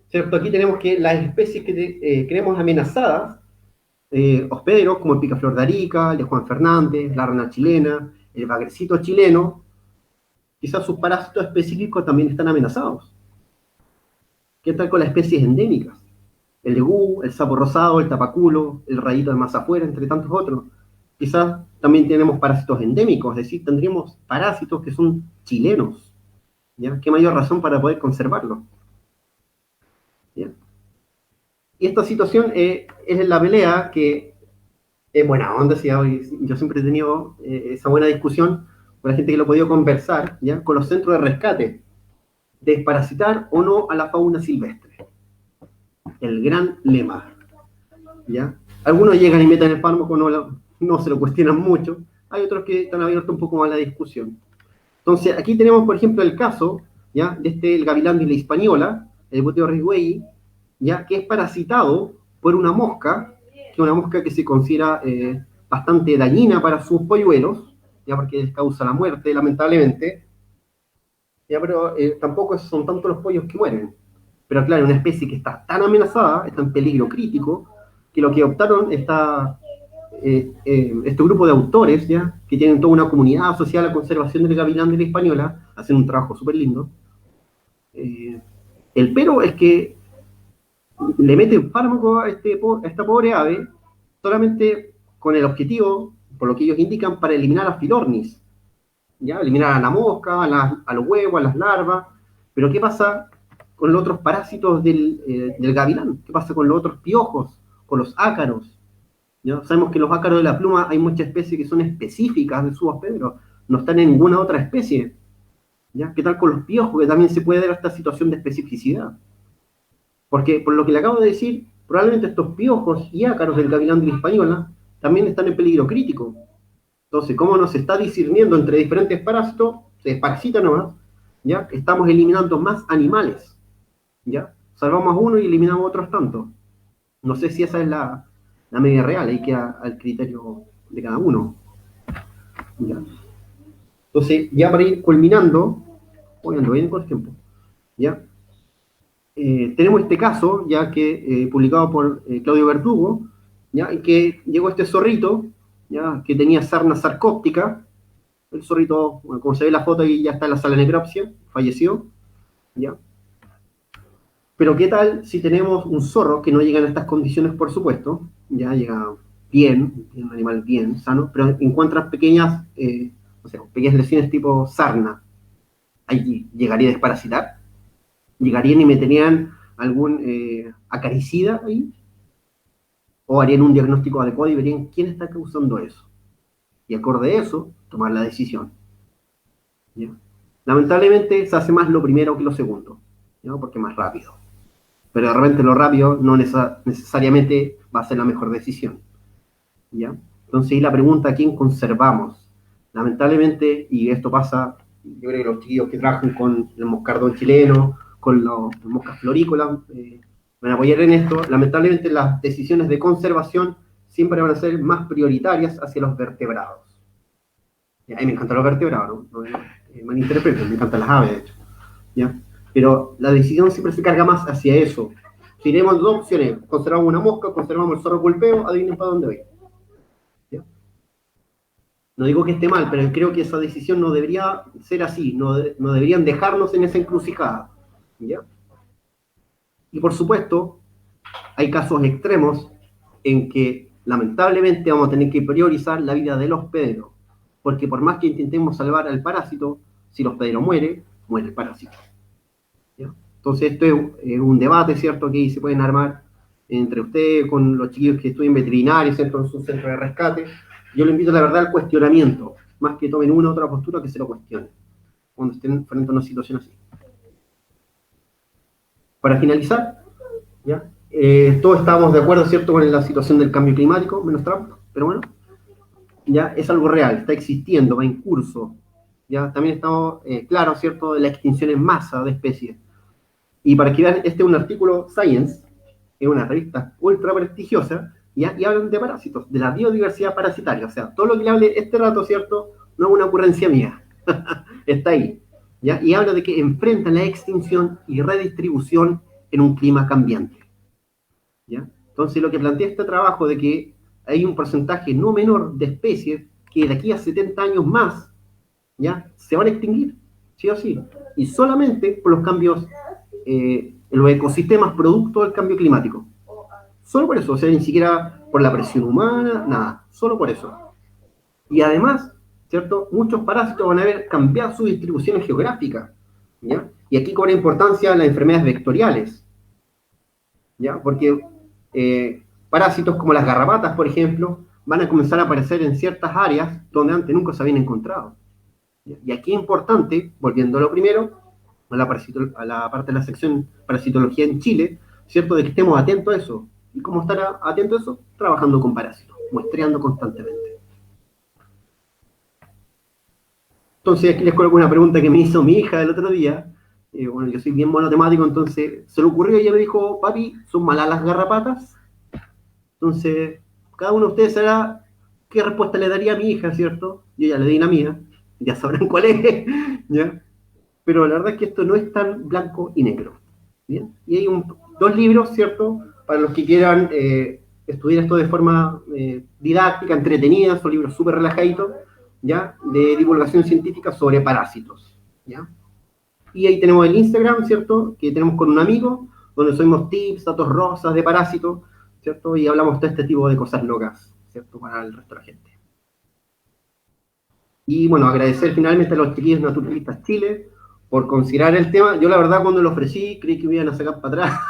¿cierto?, aquí tenemos que las especies que creemos amenazadas, hospederos como el picaflor de Arica, el de Juan Fernández, la rana chilena, el bagrecito chileno, quizás sus parásitos específicos también están amenazados. ¿Qué tal con las especies endémicas? El legú, el sapo rosado, el tapaculo, el rayito de Mazafuera, entre tantos otros. Quizás también tenemos parásitos endémicos, es decir, tendríamos parásitos que son chilenos. ¿Ya? ¿Qué mayor razón para poder conservarlos? ¿Ya? Y esta situación es la pelea que es buena onda, ¿sí? Yo siempre he tenido esa buena discusión con la gente que lo ha podido conversar, ¿ya?, con los centros de rescate, desparasitar o no a la fauna silvestre. El gran lema, ¿ya? Algunos llegan y meten el fármaco, no se lo cuestionan mucho. Hay otros que están abiertos un poco más a la discusión. Entonces, aquí tenemos, por ejemplo, el caso, ¿ya?, de el gavilán de la hispaniola, el boteo rigüey, ¿ya?, que es parasitado por una mosca, que es una mosca que se considera bastante dañina para sus polluelos, ya, porque les causa la muerte, lamentablemente. Ya, pero tampoco son tantos los pollos que mueren. Pero claro, una especie que está tan amenazada, está en peligro crítico, que lo que optaron este grupo de autores, ¿ya?, que tienen toda una comunidad asociada a la conservación del gavilán de la española, hacen un trabajo súper lindo. El pero es que le meten fármaco a esta pobre ave solamente con el objetivo, por lo que ellos indican, para eliminar a Filornis, ¿ya?, eliminar a la mosca, a los huevos, a las larvas. Pero ¿qué pasa con los otros parásitos del gavilán? ¿Qué pasa con los otros piojos, con los ácaros? ¿Ya? Sabemos que los ácaros de la pluma hay muchas especies que son específicas de su hospedero, no están en ninguna otra especie. ¿Ya? ¿Qué tal con los piojos? Que también se puede dar esta situación de especificidad. Porque, por lo que le acabo de decir, probablemente estos piojos y ácaros del gavilán de la española también están en peligro crítico. Entonces, como no se está discerniendo entre diferentes parásitos, se desparasita nomás, ¿ya? Estamos eliminando más animales, ¿ya? Salvamos a uno y eliminamos otros tantos. No sé si esa es la medida real, ahí queda al criterio de cada uno, ¿ya? Entonces, ya para ir culminando, hoy ando bien con el tiempo, ¿ya? Tenemos este caso, ya que publicado por Claudio Verdugo, ¿ya? En que llegó este zorrito, ¿ya? Que tenía sarna sarcóptica. El zorrito, bueno, como se ve en la foto, ahí ya está en la sala de necropsia, falleció, ¿ya? Pero ¿qué tal si tenemos un zorro que no llega en estas condiciones, por supuesto? Ya llega bien, un animal bien, sano, pero encuentra pequeñas, o sea, pequeñas lesiones tipo sarna. ¿Ahí llegaría a desparasitar? ¿Llegarían y meterían algún acaricida ahí? ¿O harían un diagnóstico adecuado y verían quién está causando eso? Y acorde a eso, tomar la decisión, ¿ya? Lamentablemente se hace más lo primero que lo segundo, ¿no? Porque es más rápido. Pero de repente lo rápido no necesariamente va a ser la mejor decisión, ¿ya? Entonces, ahí la pregunta, ¿a quién conservamos? Lamentablemente, y esto pasa, yo creo que los chiquillos que trabajan con el moscardón chileno, con los moscas florícolas, van a apoyar en esto. Lamentablemente, las decisiones de conservación siempre van a ser más prioritarias hacia los vertebrados. Y a mí me encantan los vertebrados, ¿no? Malinterpreten, me encantan las aves, de hecho, ¿ya? Pero la decisión siempre se carga más hacia eso. Si tenemos dos opciones, conservamos una mosca, conservamos el zorro pulpeo, adivinen para dónde voy, ¿ya? No digo que esté mal, pero creo que esa decisión no debería ser así, no deberían dejarnos en esa encrucijada, ¿ya? Y por supuesto, hay casos extremos en que lamentablemente vamos a tener que priorizar la vida del hospedero, porque por más que intentemos salvar al parásito, si el hospedero muere, muere el parásito, ¿ya? Entonces esto es un debate, ¿cierto?, que se pueden armar entre ustedes, con los chiquillos que estudian veterinaria, ¿cierto?, en su centro de rescate. Yo le invito, la verdad, al cuestionamiento, más que tomen una u otra postura, que se lo cuestionen cuando estén frente a una situación así. Para finalizar, ¿ya? Todos estábamos de acuerdo, ¿cierto?, con la situación del cambio climático, menos Trump, pero bueno, ya es algo real, está existiendo, va en curso. Ya también estamos claros, ¿cierto?, de la extinción en masa de especies. Y para que vean, este es un artículo Science, es una revista ultra prestigiosa, ¿ya? Y hablan de parásitos, de la biodiversidad parasitaria. O sea, todo lo que le hable este rato, ¿cierto?, no es una ocurrencia mía, está ahí, ¿ya? Y habla de que enfrentan la extinción y redistribución en un clima cambiante, ¿ya? Entonces, lo que plantea este trabajo de que hay un porcentaje no menor de especies que de aquí a 70 años más, ¿ya?, se van a extinguir, sí o sí, y solamente por los cambios en los ecosistemas producto del cambio climático. Solo por eso, o sea, ni siquiera por la presión humana, nada, solo por eso. Y además, ¿cierto?, muchos parásitos van a haber cambiado su distribución geográfica, ¿ya? Y aquí cobra importancia las enfermedades vectoriales, ¿ya? Porque parásitos como las garrapatas, por ejemplo, van a comenzar a aparecer en ciertas áreas donde antes nunca se habían encontrado. Y aquí es importante, volviendo a lo primero, a la parte de la sección parasitología en Chile, ¿cierto?, de que estemos atentos a eso. ¿Y cómo estar atento a eso? Trabajando con parásitos, muestreando constantemente. Entonces, aquí les coloco una pregunta que me hizo mi hija el otro día. Bueno, yo soy bien monotemático, entonces se le ocurrió y ella me dijo: papi, ¿son malas las garrapatas? Entonces, cada uno de ustedes sabrá qué respuesta le daría a mi hija, ¿cierto? Yo ya le di la mía, ya sabrán cuál es, ¿ya? Pero la verdad es que esto no es tan blanco y negro, ¿bien? Y hay dos libros, ¿cierto?, para los que quieran estudiar esto de forma didáctica, entretenida, son libros súper relajaditos, ¿ya?, de divulgación científica sobre parásitos, ¿ya? Y ahí tenemos el Instagram, ¿cierto?, que tenemos con un amigo, donde subimos tips, datos rosas de parásitos, ¿cierto?, y hablamos de este tipo de cosas locas, ¿cierto?, para el resto de la gente. Y bueno, agradecer finalmente a los chiquillos naturalistas Chile por considerar el tema. Yo la verdad cuando lo ofrecí creí que me iban a sacar para atrás,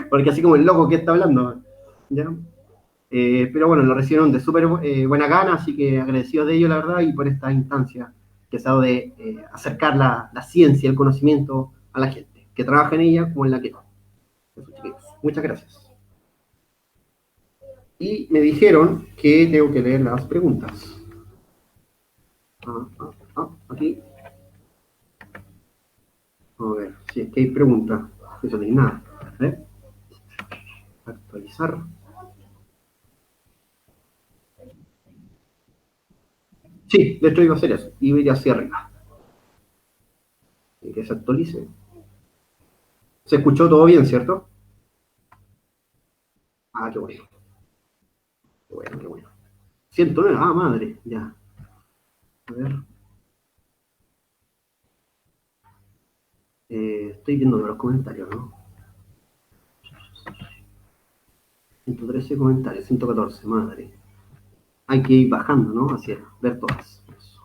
porque así como el loco que está hablando, ¿ya? Pero bueno, lo recibieron de súper buena gana, así que agradecidos de ello, la verdad, y por esta instancia que se ha dado de acercar la ciencia, el conocimiento a la gente, que trabaja en ella como en la que no. Eso, chiquillos. Muchas gracias. Y me dijeron que tengo que leer las preguntas. Aquí. A ver, si es que hay preguntas. Eso no hay nada. A ver. Actualizar. Sí, de hecho iba a hacer eso. Iba a ir hacia arriba. Y que se actualice. ¿Se escuchó todo bien, cierto? Ah, qué bueno. Qué bueno, qué bueno. 109, ah, madre, ya. A ver. Estoy viendo los comentarios, ¿no? 113 comentarios, 114, madre. Hay que ir bajando, ¿no? Hacia ver todas. Eso.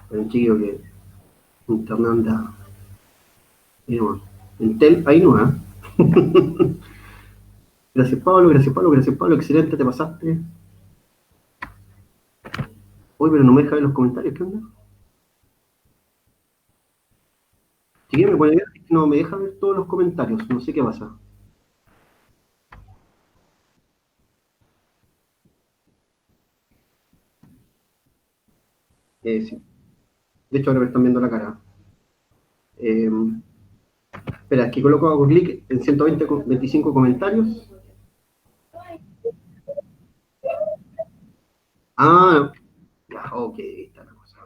Pero un chiquillo que internet anda. Mira, Entel, ahí no, ¿eh? Gracias, Pablo, gracias, Pablo, gracias, Pablo. Excelente, te pasaste. Uy, pero no me deja ver los comentarios, ¿qué onda? Si me puede ver, no me deja ver todos los comentarios, no sé qué pasa. Sí. De hecho, ahora me están viendo la cara. Espera, es que coloco, hago clic en 125 comentarios. Ah, ya, ok, está la cosa.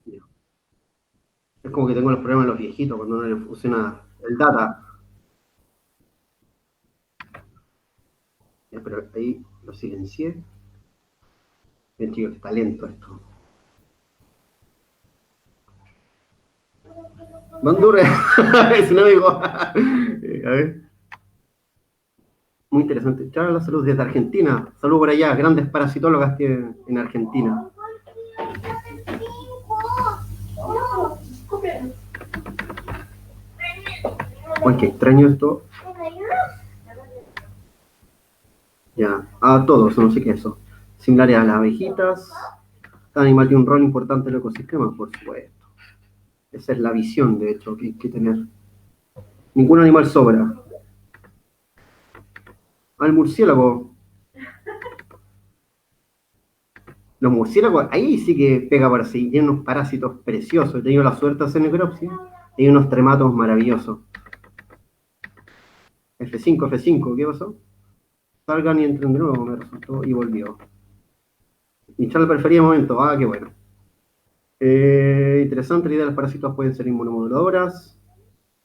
Ya. Es como que tengo los problemas de los viejitos cuando no les funciona el data. Ya, pero ahí lo silencié. Bien, chicos, está lento esto. Bandura, es un amigo. A ver. Muy interesante. Charla la salud desde Argentina. Salud por allá, grandes parasitólogas tienen en Argentina. Uy, qué extraño esto. Ya, a todos, no sé qué es eso. Similares a las abejitas. Cada animal tiene un rol importante en el ecosistema, por supuesto. Esa es la visión, de hecho, que hay que tener. Ningún animal sobra. Al murciélago. Los murciélagos, ahí sí que pega para sí. Tienen unos parásitos preciosos. He tenido la suerte de hacer necropsia. Hay unos trematos maravillosos. F5, F5, ¿qué pasó? Salgan y entren de nuevo, me resultó y volvió. Y Charles prefería momento, ah, qué bueno. Interesante, la idea de los parásitos pueden ser inmunomoduladoras.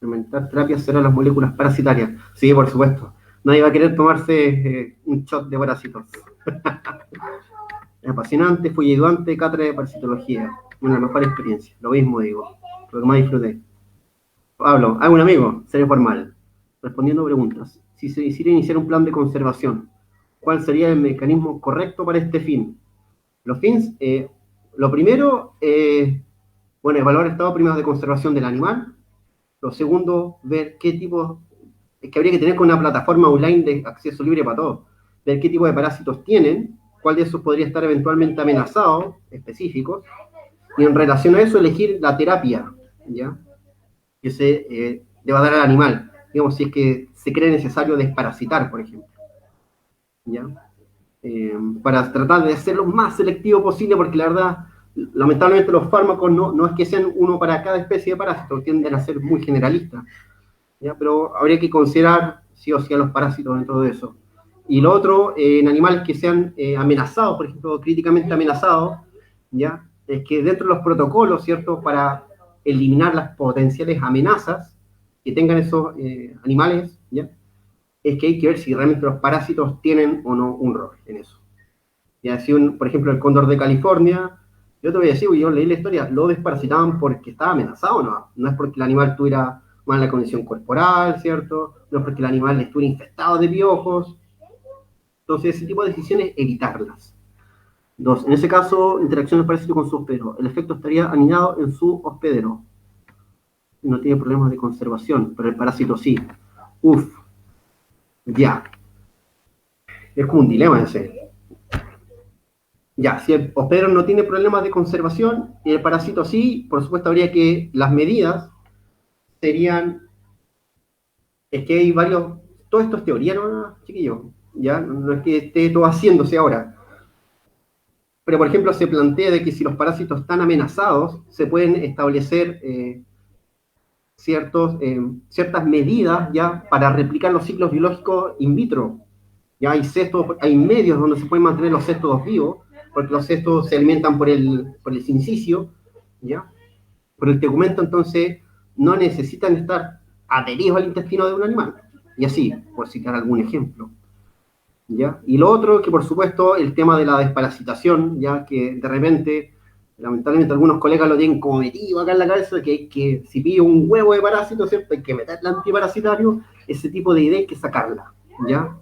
Implementar terapias serán las moléculas parasitarias. Sí, por supuesto. Nadie va a querer tomarse un shot de parásitos. Es apasionante, fui ayudante, cátedra de parasitología. Una de las mejores experiencias. Lo mismo digo. Lo que más disfruté. Hablo, hago un amigo, serio formal. Respondiendo preguntas. Si se quisiera iniciar un plan de conservación, ¿cuál sería el mecanismo correcto para este fin? Los fines, lo primero, bueno, evaluar el estado primero de conservación del animal. Lo segundo, ver qué tipo, es que habría que tener con una plataforma online de acceso libre para todos, ver qué tipo de parásitos tienen, cuál de esos podría estar eventualmente amenazado, específicos, y en relación a eso elegir la terapia, ¿ya? Que se le va a dar al animal, digamos, si es que se cree necesario desparasitar, por ejemplo, ¿ya? Para tratar de ser lo más selectivo posible, porque la verdad, lamentablemente los fármacos no es que sean uno para cada especie de parásito, tienden a ser muy generalistas, ¿ya? Pero habría que considerar sí o sí a los parásitos dentro de eso. Y lo otro, en animales que sean amenazados, por ejemplo, críticamente amenazados, ¿ya? Es que dentro de los protocolos, ¿cierto?, para eliminar las potenciales amenazas que tengan esos animales, ¿ya? Es que hay que ver si realmente los parásitos tienen o no un rol en eso. Ya si por ejemplo, el cóndor de California, yo te voy a decir, yo leí la historia, lo desparasitaban porque estaba amenazado, no es porque el animal tuviera mala condición corporal, ¿cierto? No es porque el animal estuviera infectado de piojos. Entonces, ese tipo de decisiones, evitarlas. Dos, en ese caso, interacción del parásito con su hospedero. El efecto estaría aniñado en su hospedero. No tiene problemas de conservación, pero el parásito sí. Uf, ya. Es como un dilema ese. Ya, si el hospedero no tiene problemas de conservación y el parásito sí, por supuesto habría que las medidas serían, es que hay varios, todo esto es teoría, ¿no, chiquillos? Ya, no es que esté todo haciéndose ahora. Pero, por ejemplo, se plantea de que si los parásitos están amenazados, se pueden establecer ciertas medidas ya para replicar los ciclos biológicos in vitro. Ya hay cestos, hay medios donde se pueden mantener los cestos vivos, porque los cestos se alimentan por el sincicio, ¿ya? Por el tegumento, entonces no necesitan estar adheridos al intestino de un animal. Y así, por citar algún ejemplo. ¿Ya? Y lo otro, que por supuesto, el tema de la desparasitación, ya que de repente, lamentablemente, algunos colegas lo tienen como metido acá en la cabeza, que si pillo un huevo de parásito, ¿cierto? Hay que meterle antiparasitario, ese tipo de idea hay que sacarla, ¿ya?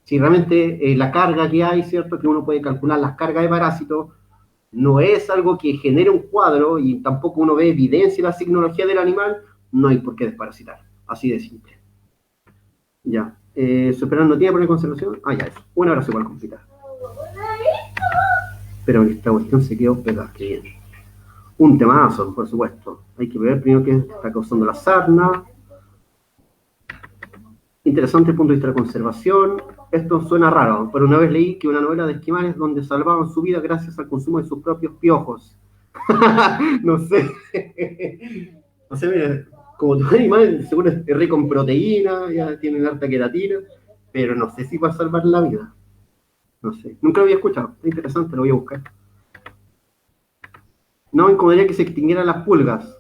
Si realmente la carga que hay, ¿cierto? Que uno puede calcular las cargas de parásitos, no es algo que genere un cuadro y tampoco uno ve evidencia en la signología del animal, no hay por qué desparasitar. Así de simple. Ya. ¿Su esperar no tiene por conservación? Ah, ya, eso. Un abrazo para complicar. Pero esta cuestión se quedó pegada. Bien. Un temazo, por supuesto. Hay que ver primero qué está causando la sarna. Interesante el punto de vista de la conservación. Esto suena raro, pero una vez leí que una novela de esquimales donde salvaban su vida gracias al consumo de sus propios piojos. No sé. No sé, mira, como tu animal seguro es rico en proteína, ya tienen harta queratina, pero no sé si va a salvar la vida. No sé, nunca lo había escuchado. Es interesante, lo voy a buscar. No me incomodaría que se extinguieran las pulgas.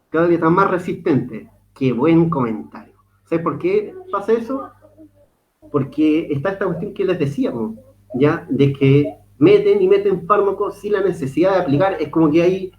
Cada día están más resistentes. Qué buen comentario. ¿Sabes por qué pasa eso? Porque está esta cuestión que les decíamos, ¿ya? De que meten y meten fármacos sin la necesidad de aplicar. Es como que hay,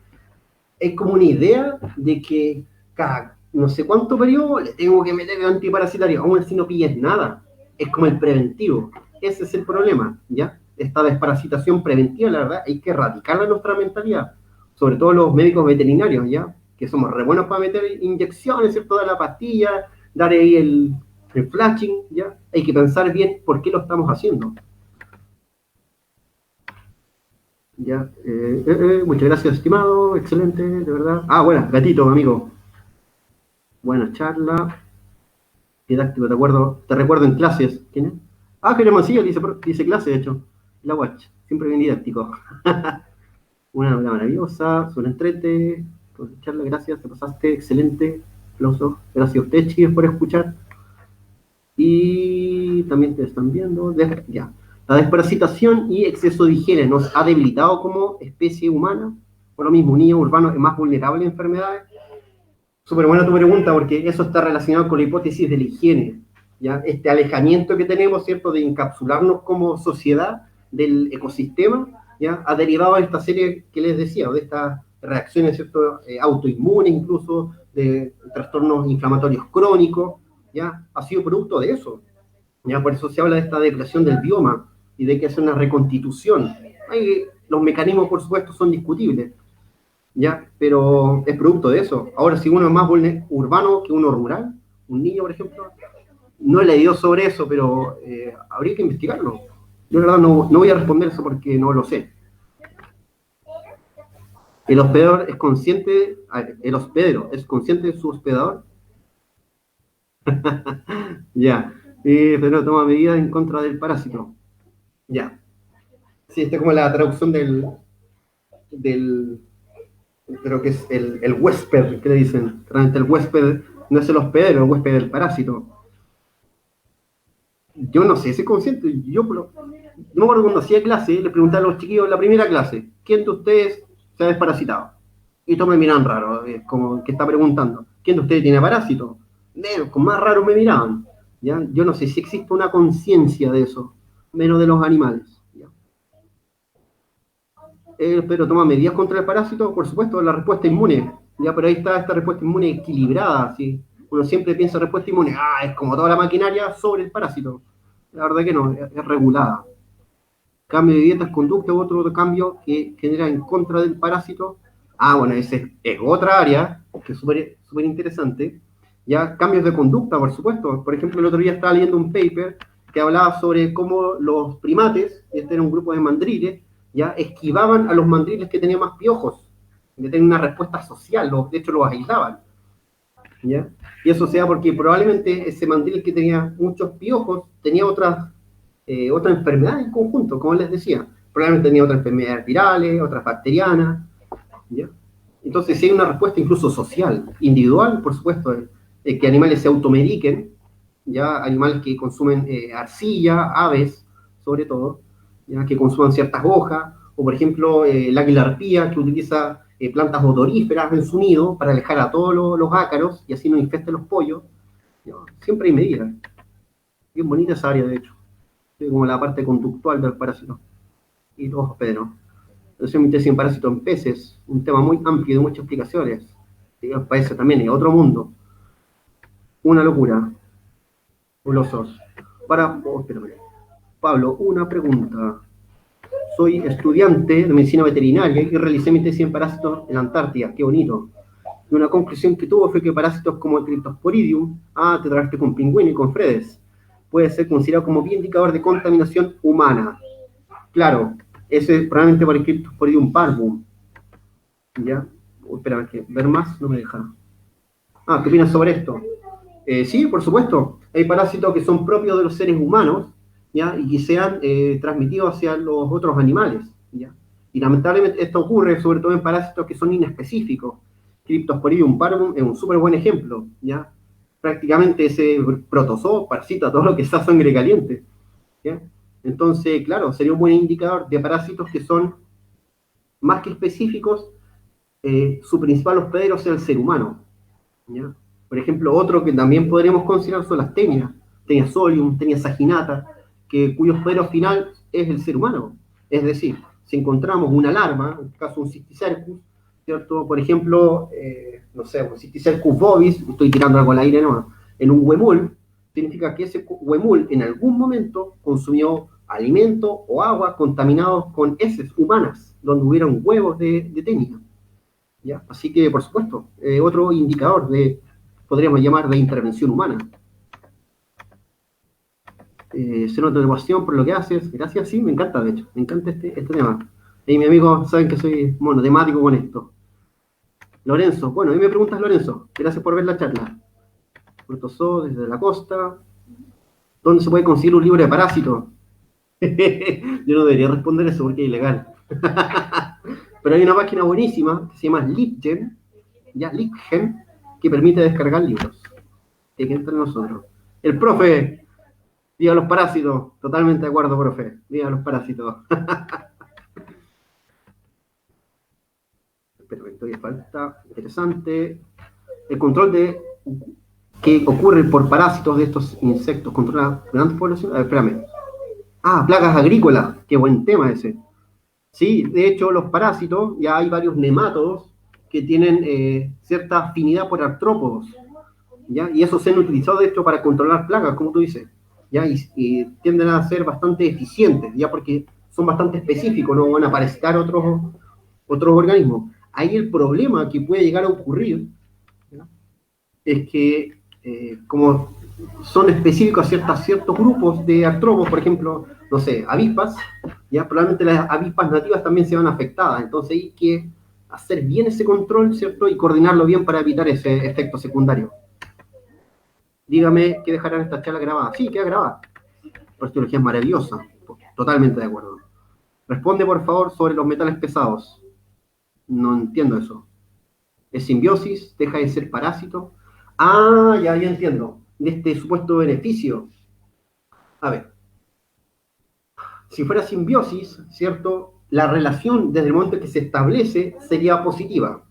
es como una idea de que cada no sé cuánto periodo le tengo que meter el antiparasitario, aún así no pilles nada. Es como el preventivo. Ese es el problema, ¿ya? Esta desparasitación preventiva, la verdad, hay que erradicarla en nuestra mentalidad. Sobre todo los médicos veterinarios, ¿ya? Que somos re buenos para meter inyecciones, ¿cierto? Dar la pastilla, dar ahí el flashing, ¿ya? Hay que pensar bien por qué lo estamos haciendo. Ya, muchas gracias, estimado, excelente, de verdad. Ah, bueno, gatito, amigo. Buena charla. Didáctico, te recuerdo en clases. ¿Quién es? Ah, Jeremy Mancilla dice clase, de hecho. La Watch, siempre bien didáctico. Una novela maravillosa, suena entrete. Por la charla, gracias, te pasaste, excelente. Aplausos. Gracias a usted, chicos, por escuchar. Y también te están viendo. Ya. La desparasitación y exceso de higiene nos ha debilitado como especie humana. Por lo mismo, un niño urbano es más vulnerable a enfermedades. Súper buena tu pregunta, porque eso está relacionado con la hipótesis de la higiene, ¿ya? Este alejamiento que tenemos, ¿cierto?, de encapsularnos como sociedad del ecosistema, ¿ya? Ha derivado de esta serie que les decía, de estas reacciones, ¿cierto?, autoinmunes, incluso de trastornos inflamatorios crónicos, ¿ya? Ha sido producto de eso, ¿ya? Por eso se habla de esta depresión del bioma y de que es una reconstitución. Los mecanismos, por supuesto, son discutibles, ¿ya? Pero es producto de eso. Ahora, si uno es más urbano que uno rural, un niño, por ejemplo, no he leído sobre eso, pero habría que investigarlo. Yo, la verdad, no voy a responder eso porque no lo sé. El hospedador es consciente, el hospedero es consciente de su hospedador. Ya. Pero toma medidas en contra del parásito. Ya. Sí, esta es como la traducción del creo que es el huésped, que le dicen. Realmente el huésped no es el hospedero, el huésped del parásito. Yo no sé, soy consciente. Yo no me acuerdo cuando hacía clase, le preguntaba a los chiquillos en la primera clase, ¿quién de ustedes se ha desparasitado? Y todos me miran raro, como que está preguntando, ¿quién de ustedes tiene parásito? Con más raro me miraban. ¿Ya? Yo no sé si existe una conciencia de eso, menos de los animales. ¿Ya? Pero toma medidas contra el parásito, por supuesto, la respuesta inmune. Ya, pero ahí está esta respuesta inmune equilibrada, ¿sí? Uno siempre piensa respuesta inmune, es como toda la maquinaria sobre el parásito. La verdad que no, es regulada. Cambio de dietas, conducta u otro cambio que genera en contra del parásito. Bueno, ese es otra área que es súper interesante. Ya, cambios de conducta, por supuesto. Por ejemplo, el otro día estaba leyendo un paper que hablaba sobre cómo los primates, este era un grupo de mandriles, ya esquivaban a los mandriles que tenían más piojos, que tenían una respuesta social, de hecho los aislaban. ¿ya? Y eso sea porque probablemente ese mandril que tenía muchos piojos tenía otra enfermedad en conjunto, como les decía. Probablemente tenía otras enfermedades virales, otras bacterianas, ¿ya? Entonces, si hay una respuesta incluso social, individual, por supuesto, que animales se automediquen, ya animales que consumen arcilla, aves, sobre todo, ya que consuman ciertas hojas, o por ejemplo, el águila arpía que utiliza plantas odoríferas en su nido para alejar a todos los ácaros y así no infeste los pollos. ¿Ya? Siempre hay medidas. Bien bonita esa área, de hecho, como la parte conductual del parásito y los hospederos. Entonces, mi tesis en parásitos en peces, un tema muy amplio de muchas explicaciones. Y los países también, es otro mundo. Una locura. Fabulosos. Espérame. Pablo, una pregunta. Soy estudiante de medicina veterinaria y realicé mi tesis en parásitos en la Antártida. Qué bonito. Y una conclusión que tuvo fue que parásitos como el Cryptosporidium, te trataste con pingüino y con fredes, puede ser considerado como bien indicador de contaminación humana. Claro, ese es probablemente por el Cryptosporidium parvum. ¿Ya? Espera, que ver más no me deja. ¿Qué opinas sobre esto? Sí, por supuesto. Hay parásitos que son propios de los seres humanos, ¿ya? Y que sean transmitidos hacia los otros animales, ¿ya? Y lamentablemente esto ocurre sobre todo en parásitos que son inespecíficos. Cryptosporidium parvum es un súper buen ejemplo, ¿ya? Prácticamente ese protozoo parasita todo lo que está sangre caliente, ¿ya? Entonces, claro, sería un buen indicador de parásitos que son más que específicos, su principal hospedero sea el ser humano, ¿ya? Por ejemplo, otro que también podríamos considerar son las tenias, tenia solium, tenia saginata, cuyo hospedero final es el ser humano. Es decir, si encontramos una larva, en este caso un Cysticercus, ¿cierto? Por ejemplo, no sé, un Cysticercus bovis, estoy tirando algo al aire, ¿no? En un huemul, significa que ese huemul en algún momento consumió alimento o agua contaminados con heces humanas, donde hubieron huevos de tenia. ¿Ya? Así que, por supuesto, otro indicador podríamos llamar de intervención humana. Se nota tu pasión por lo que haces. Gracias, sí, me encanta, de hecho. Me encanta este tema. Y mis amigos saben que soy monotemático con esto. Lorenzo, bueno, ahí me preguntas, Lorenzo. Gracias por ver la charla. Puerto So, desde la costa. ¿Dónde se puede conseguir un libro de parásitos? Yo no debería responder eso porque es ilegal. Pero hay una página buenísima que se llama Libgen, ya Libgen, que permite descargar libros. Que entre nosotros. El profe, viva los parásitos. Totalmente de acuerdo, profe. Viva los parásitos. Perfecto, todavía falta. Interesante. El control de que ocurre por parásitos de estos insectos. Controla grandes poblaciones. A ver, espérame. Plagas agrícolas. Qué buen tema ese. Sí, de hecho, los parásitos, ya hay varios nemátodos que tienen cierta afinidad por artrópodos, ¿ya? Y esos se han utilizado, de hecho, para controlar plagas, como tú dices, ¿ya? Y tienden a ser bastante eficientes, ya porque son bastante específicos, no van a parasitar otros organismos. Ahí el problema que puede llegar a ocurrir, ¿ya? Es que, como son específicos a ciertos grupos de artrópodos, por ejemplo, no sé, avispas, ya probablemente las avispas nativas también se van afectadas, entonces hay que hacer bien ese control, ¿cierto? Y coordinarlo bien para evitar ese efecto secundario. Dígame que dejarán esta charla grabada. Sí, queda grabada. La teología es maravillosa, totalmente de acuerdo. Responde, por favor, sobre los metales pesados. No entiendo eso. ¿Es simbiosis? ¿Deja de ser parásito? Ya entiendo. De este supuesto beneficio. A ver, si fuera simbiosis, ¿cierto? La relación desde el momento en que se establece sería positiva.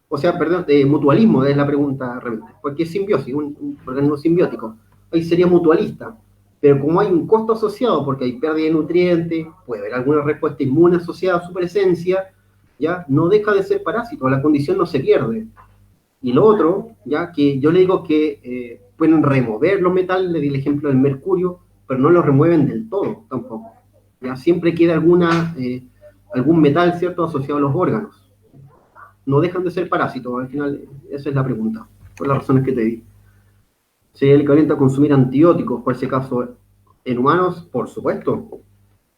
O sea, perdón, mutualismo es la pregunta realmente. Porque es simbiosis, un organismo simbiótico. Ahí sería mutualista. Pero como hay un costo asociado, porque hay pérdida de nutrientes, puede haber alguna respuesta inmune asociada a su presencia, ya no deja de ser parásito, la condición no se pierde. Y lo otro, ya que yo le digo que pueden remover los metales, le di el ejemplo del mercurio, pero no lo remueven del todo tampoco. Ya siempre queda algún metal, ¿cierto?, asociado a los órganos. No dejan de ser parásitos, al final esa es la pregunta, por las razones que te di. ¿Sería el equivalente a consumir antibióticos, por ese caso, en humanos? Por supuesto,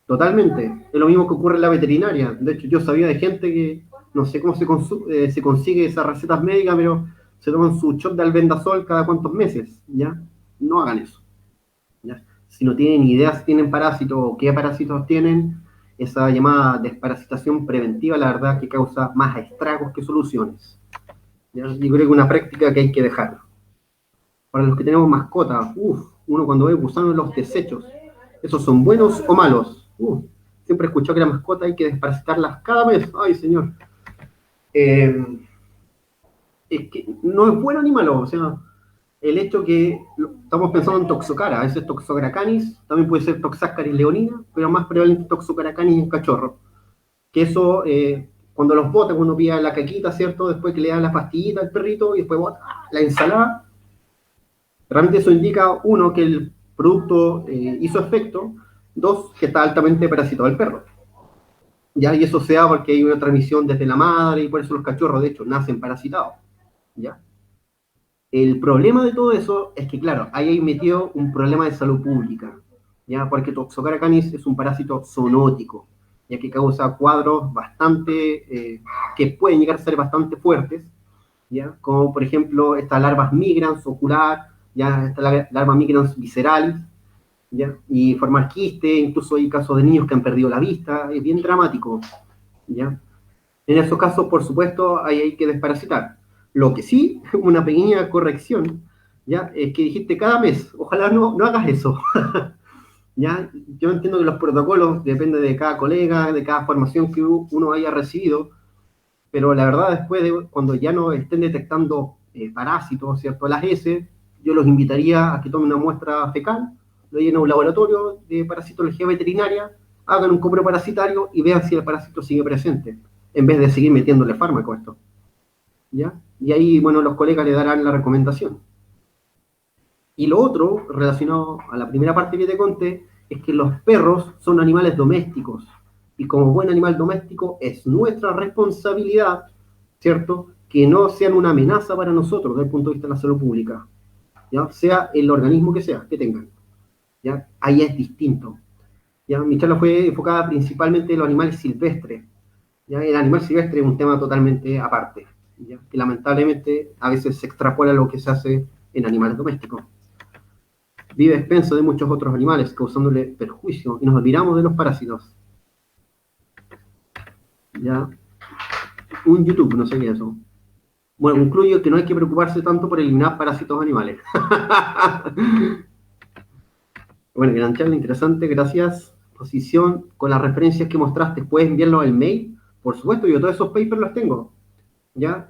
totalmente. Es lo mismo que ocurre en la veterinaria. De hecho, yo sabía de gente que, no sé cómo se consigue esas recetas médicas, pero se toman su shot de albendazol cada cuantos meses, ¿ya? No hagan eso, ¿ya? Si no tienen idea si tienen parásitos o qué parásitos tienen, esa llamada desparasitación preventiva, la verdad que causa más estragos que soluciones, ¿ya? Yo creo que es una práctica que hay que dejar. Para los que tenemos mascotas, uno cuando ve gusanos en los desechos, ¿esos son buenos o malos? Siempre he escuchado que la mascota hay que desparasitarlas cada mes. Ay, señor. Es que no es bueno ni malo, o sea, el hecho que estamos pensando en Toxocara, a veces Toxocara canis, también puede ser Toxacaris leonina, pero más prevalente Toxocara canis en cachorro. Que eso, cuando los bota, cuando pilla la caquita, ¿cierto? Después que le dan la pastillita al perrito y después bota la ensalada, realmente eso indica, uno, que el producto hizo efecto, dos, que está altamente parasitado el perro. ¿Ya? Y eso se da porque hay una transmisión desde la madre y por eso los cachorros, de hecho, nacen parasitados. ¿Ya? El problema de todo eso es que, claro, ahí hay metido un problema de salud pública, ¿ya? Porque Toxocara canis es un parásito zoonótico, ya que causa cuadros bastante, que pueden llegar a ser bastante fuertes, ¿ya? Como por ejemplo estas larvas migrans ocular, ya esta larva migrans visceralis, ¿ya? Y formar quiste, incluso hay casos de niños que han perdido la vista, es bien dramático, ¿ya? En esos casos, por supuesto, hay que desparasitar. Lo que sí, una pequeña corrección, ¿ya? Es que dijiste cada mes, ojalá no hagas eso. ¿Ya? Yo entiendo que los protocolos dependen de cada colega, de cada formación que uno haya recibido, pero la verdad después de cuando ya no estén detectando parásitos, ¿cierto? Las S, yo los invitaría a que tomen una muestra fecal, lo lleven a un laboratorio de parasitología veterinaria, hagan un cobro parasitario y vean si el parásito sigue presente, en vez de seguir metiéndole fármaco a esto, ¿ya? Y ahí, bueno, los colegas le darán la recomendación. Y lo otro, relacionado a la primera parte que te conté, es que los perros son animales domésticos. Y como buen animal doméstico es nuestra responsabilidad, ¿cierto?, que no sean una amenaza para nosotros desde el punto de vista de la salud pública, ¿ya? Sea el organismo que sea, que tengan, ¿ya? Ahí es distinto, ¿ya? Mi charla fue enfocada principalmente en los animales silvestres, ¿ya? El animal silvestre es un tema totalmente aparte, ¿ya? Que lamentablemente a veces se extrapola lo que se hace en animales domésticos. Vive a expenso de muchos otros animales, causándole perjuicio, y nos olvidamos de los parásitos. ¿Ya? Un YouTube, no sé qué es eso. Bueno, concluyo que no hay que preocuparse tanto por eliminar parásitos animales. Bueno, gran charla, interesante, gracias. Posición con las referencias que mostraste, ¿puedes enviarlo al mail? Por supuesto, yo todos esos papers los tengo. ¿Ya?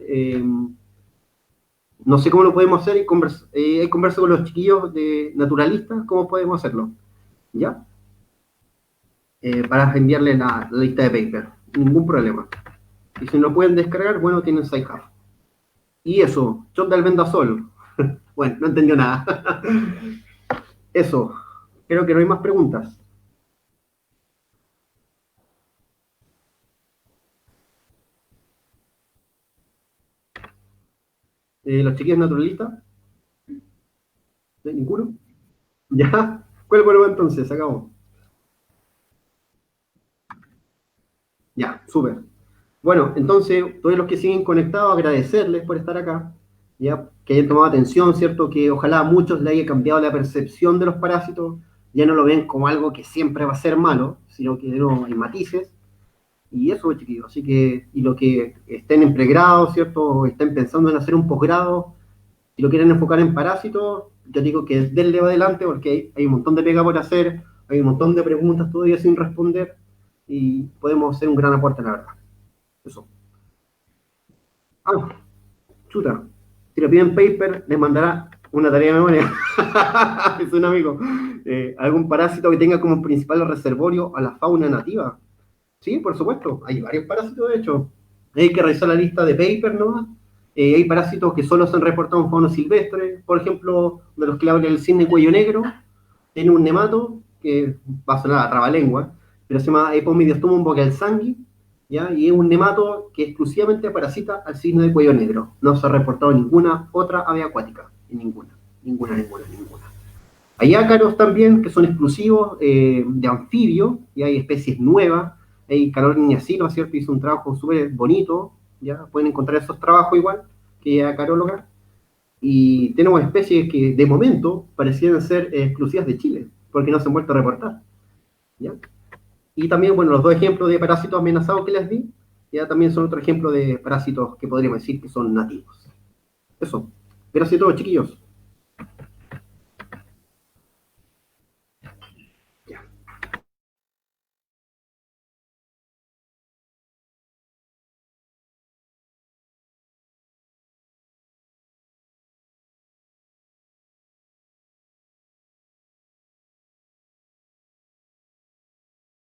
No sé cómo lo podemos hacer, y converso con los chiquillos de naturalistas, cómo podemos hacerlo. ¿Ya? Para enviarle la lista de paper. Ningún problema. Y si no lo pueden descargar, bueno, tienen SciHub. Y eso, shot de albendazol. Bueno, no entendió nada. Eso, creo que no hay más preguntas. ¿Los chiquillos naturalistas? ¿De ninguno? ¿Ya? ¿Cuál vuelvo entonces? Acabó. Ya, súper. Bueno, entonces, todos los que siguen conectados, agradecerles por estar acá, ya, que hayan tomado atención, ¿cierto? Que ojalá a muchos le haya cambiado la percepción de los parásitos, ya no lo ven como algo que siempre va a ser malo, sino que no hay matices, y eso, chiquillos. Así que, y lo que estén en pregrado, ¿cierto? O estén pensando en hacer un posgrado, si lo quieren enfocar en parásitos, yo digo que denle adelante porque hay un montón de pega por hacer, hay un montón de preguntas todavía sin responder, y podemos hacer un gran aporte, la verdad. Eso. Ah, chuta. Si le piden paper, les mandará una tarea de memoria. Es un amigo. Algún parásito que tenga como principal reservorio a la fauna nativa. Sí, por supuesto. Hay varios parásitos, de hecho. Hay que revisar la lista de paper, ¿no? Hay parásitos que solo se han reportado en fauna silvestre. Por ejemplo, de los que habla el cisne cuello negro, tiene un nemato que va a sonar a trabalengua, pero se llama Epomediostomum vocalsangui, ¿ya? Y es un nemato que exclusivamente parasita al cisne de cuello negro. No se ha reportado ninguna otra ave acuática, ninguna. Hay ácaros también que son exclusivos de anfibio, y hay especies nuevas. Hay Carolina Silva, ¿cierto? Hizo un trabajo súper bonito, ¿ya? Pueden encontrar esos trabajos igual, que es acaróloga. Y tenemos especies que de momento parecían ser exclusivas de Chile, porque no se han vuelto a reportar. ¿Ya? Y también, bueno, los dos ejemplos de parásitos amenazados que les di, ya también son otro ejemplo de parásitos que podríamos decir que son nativos. Eso. Gracias a todos, chiquillos.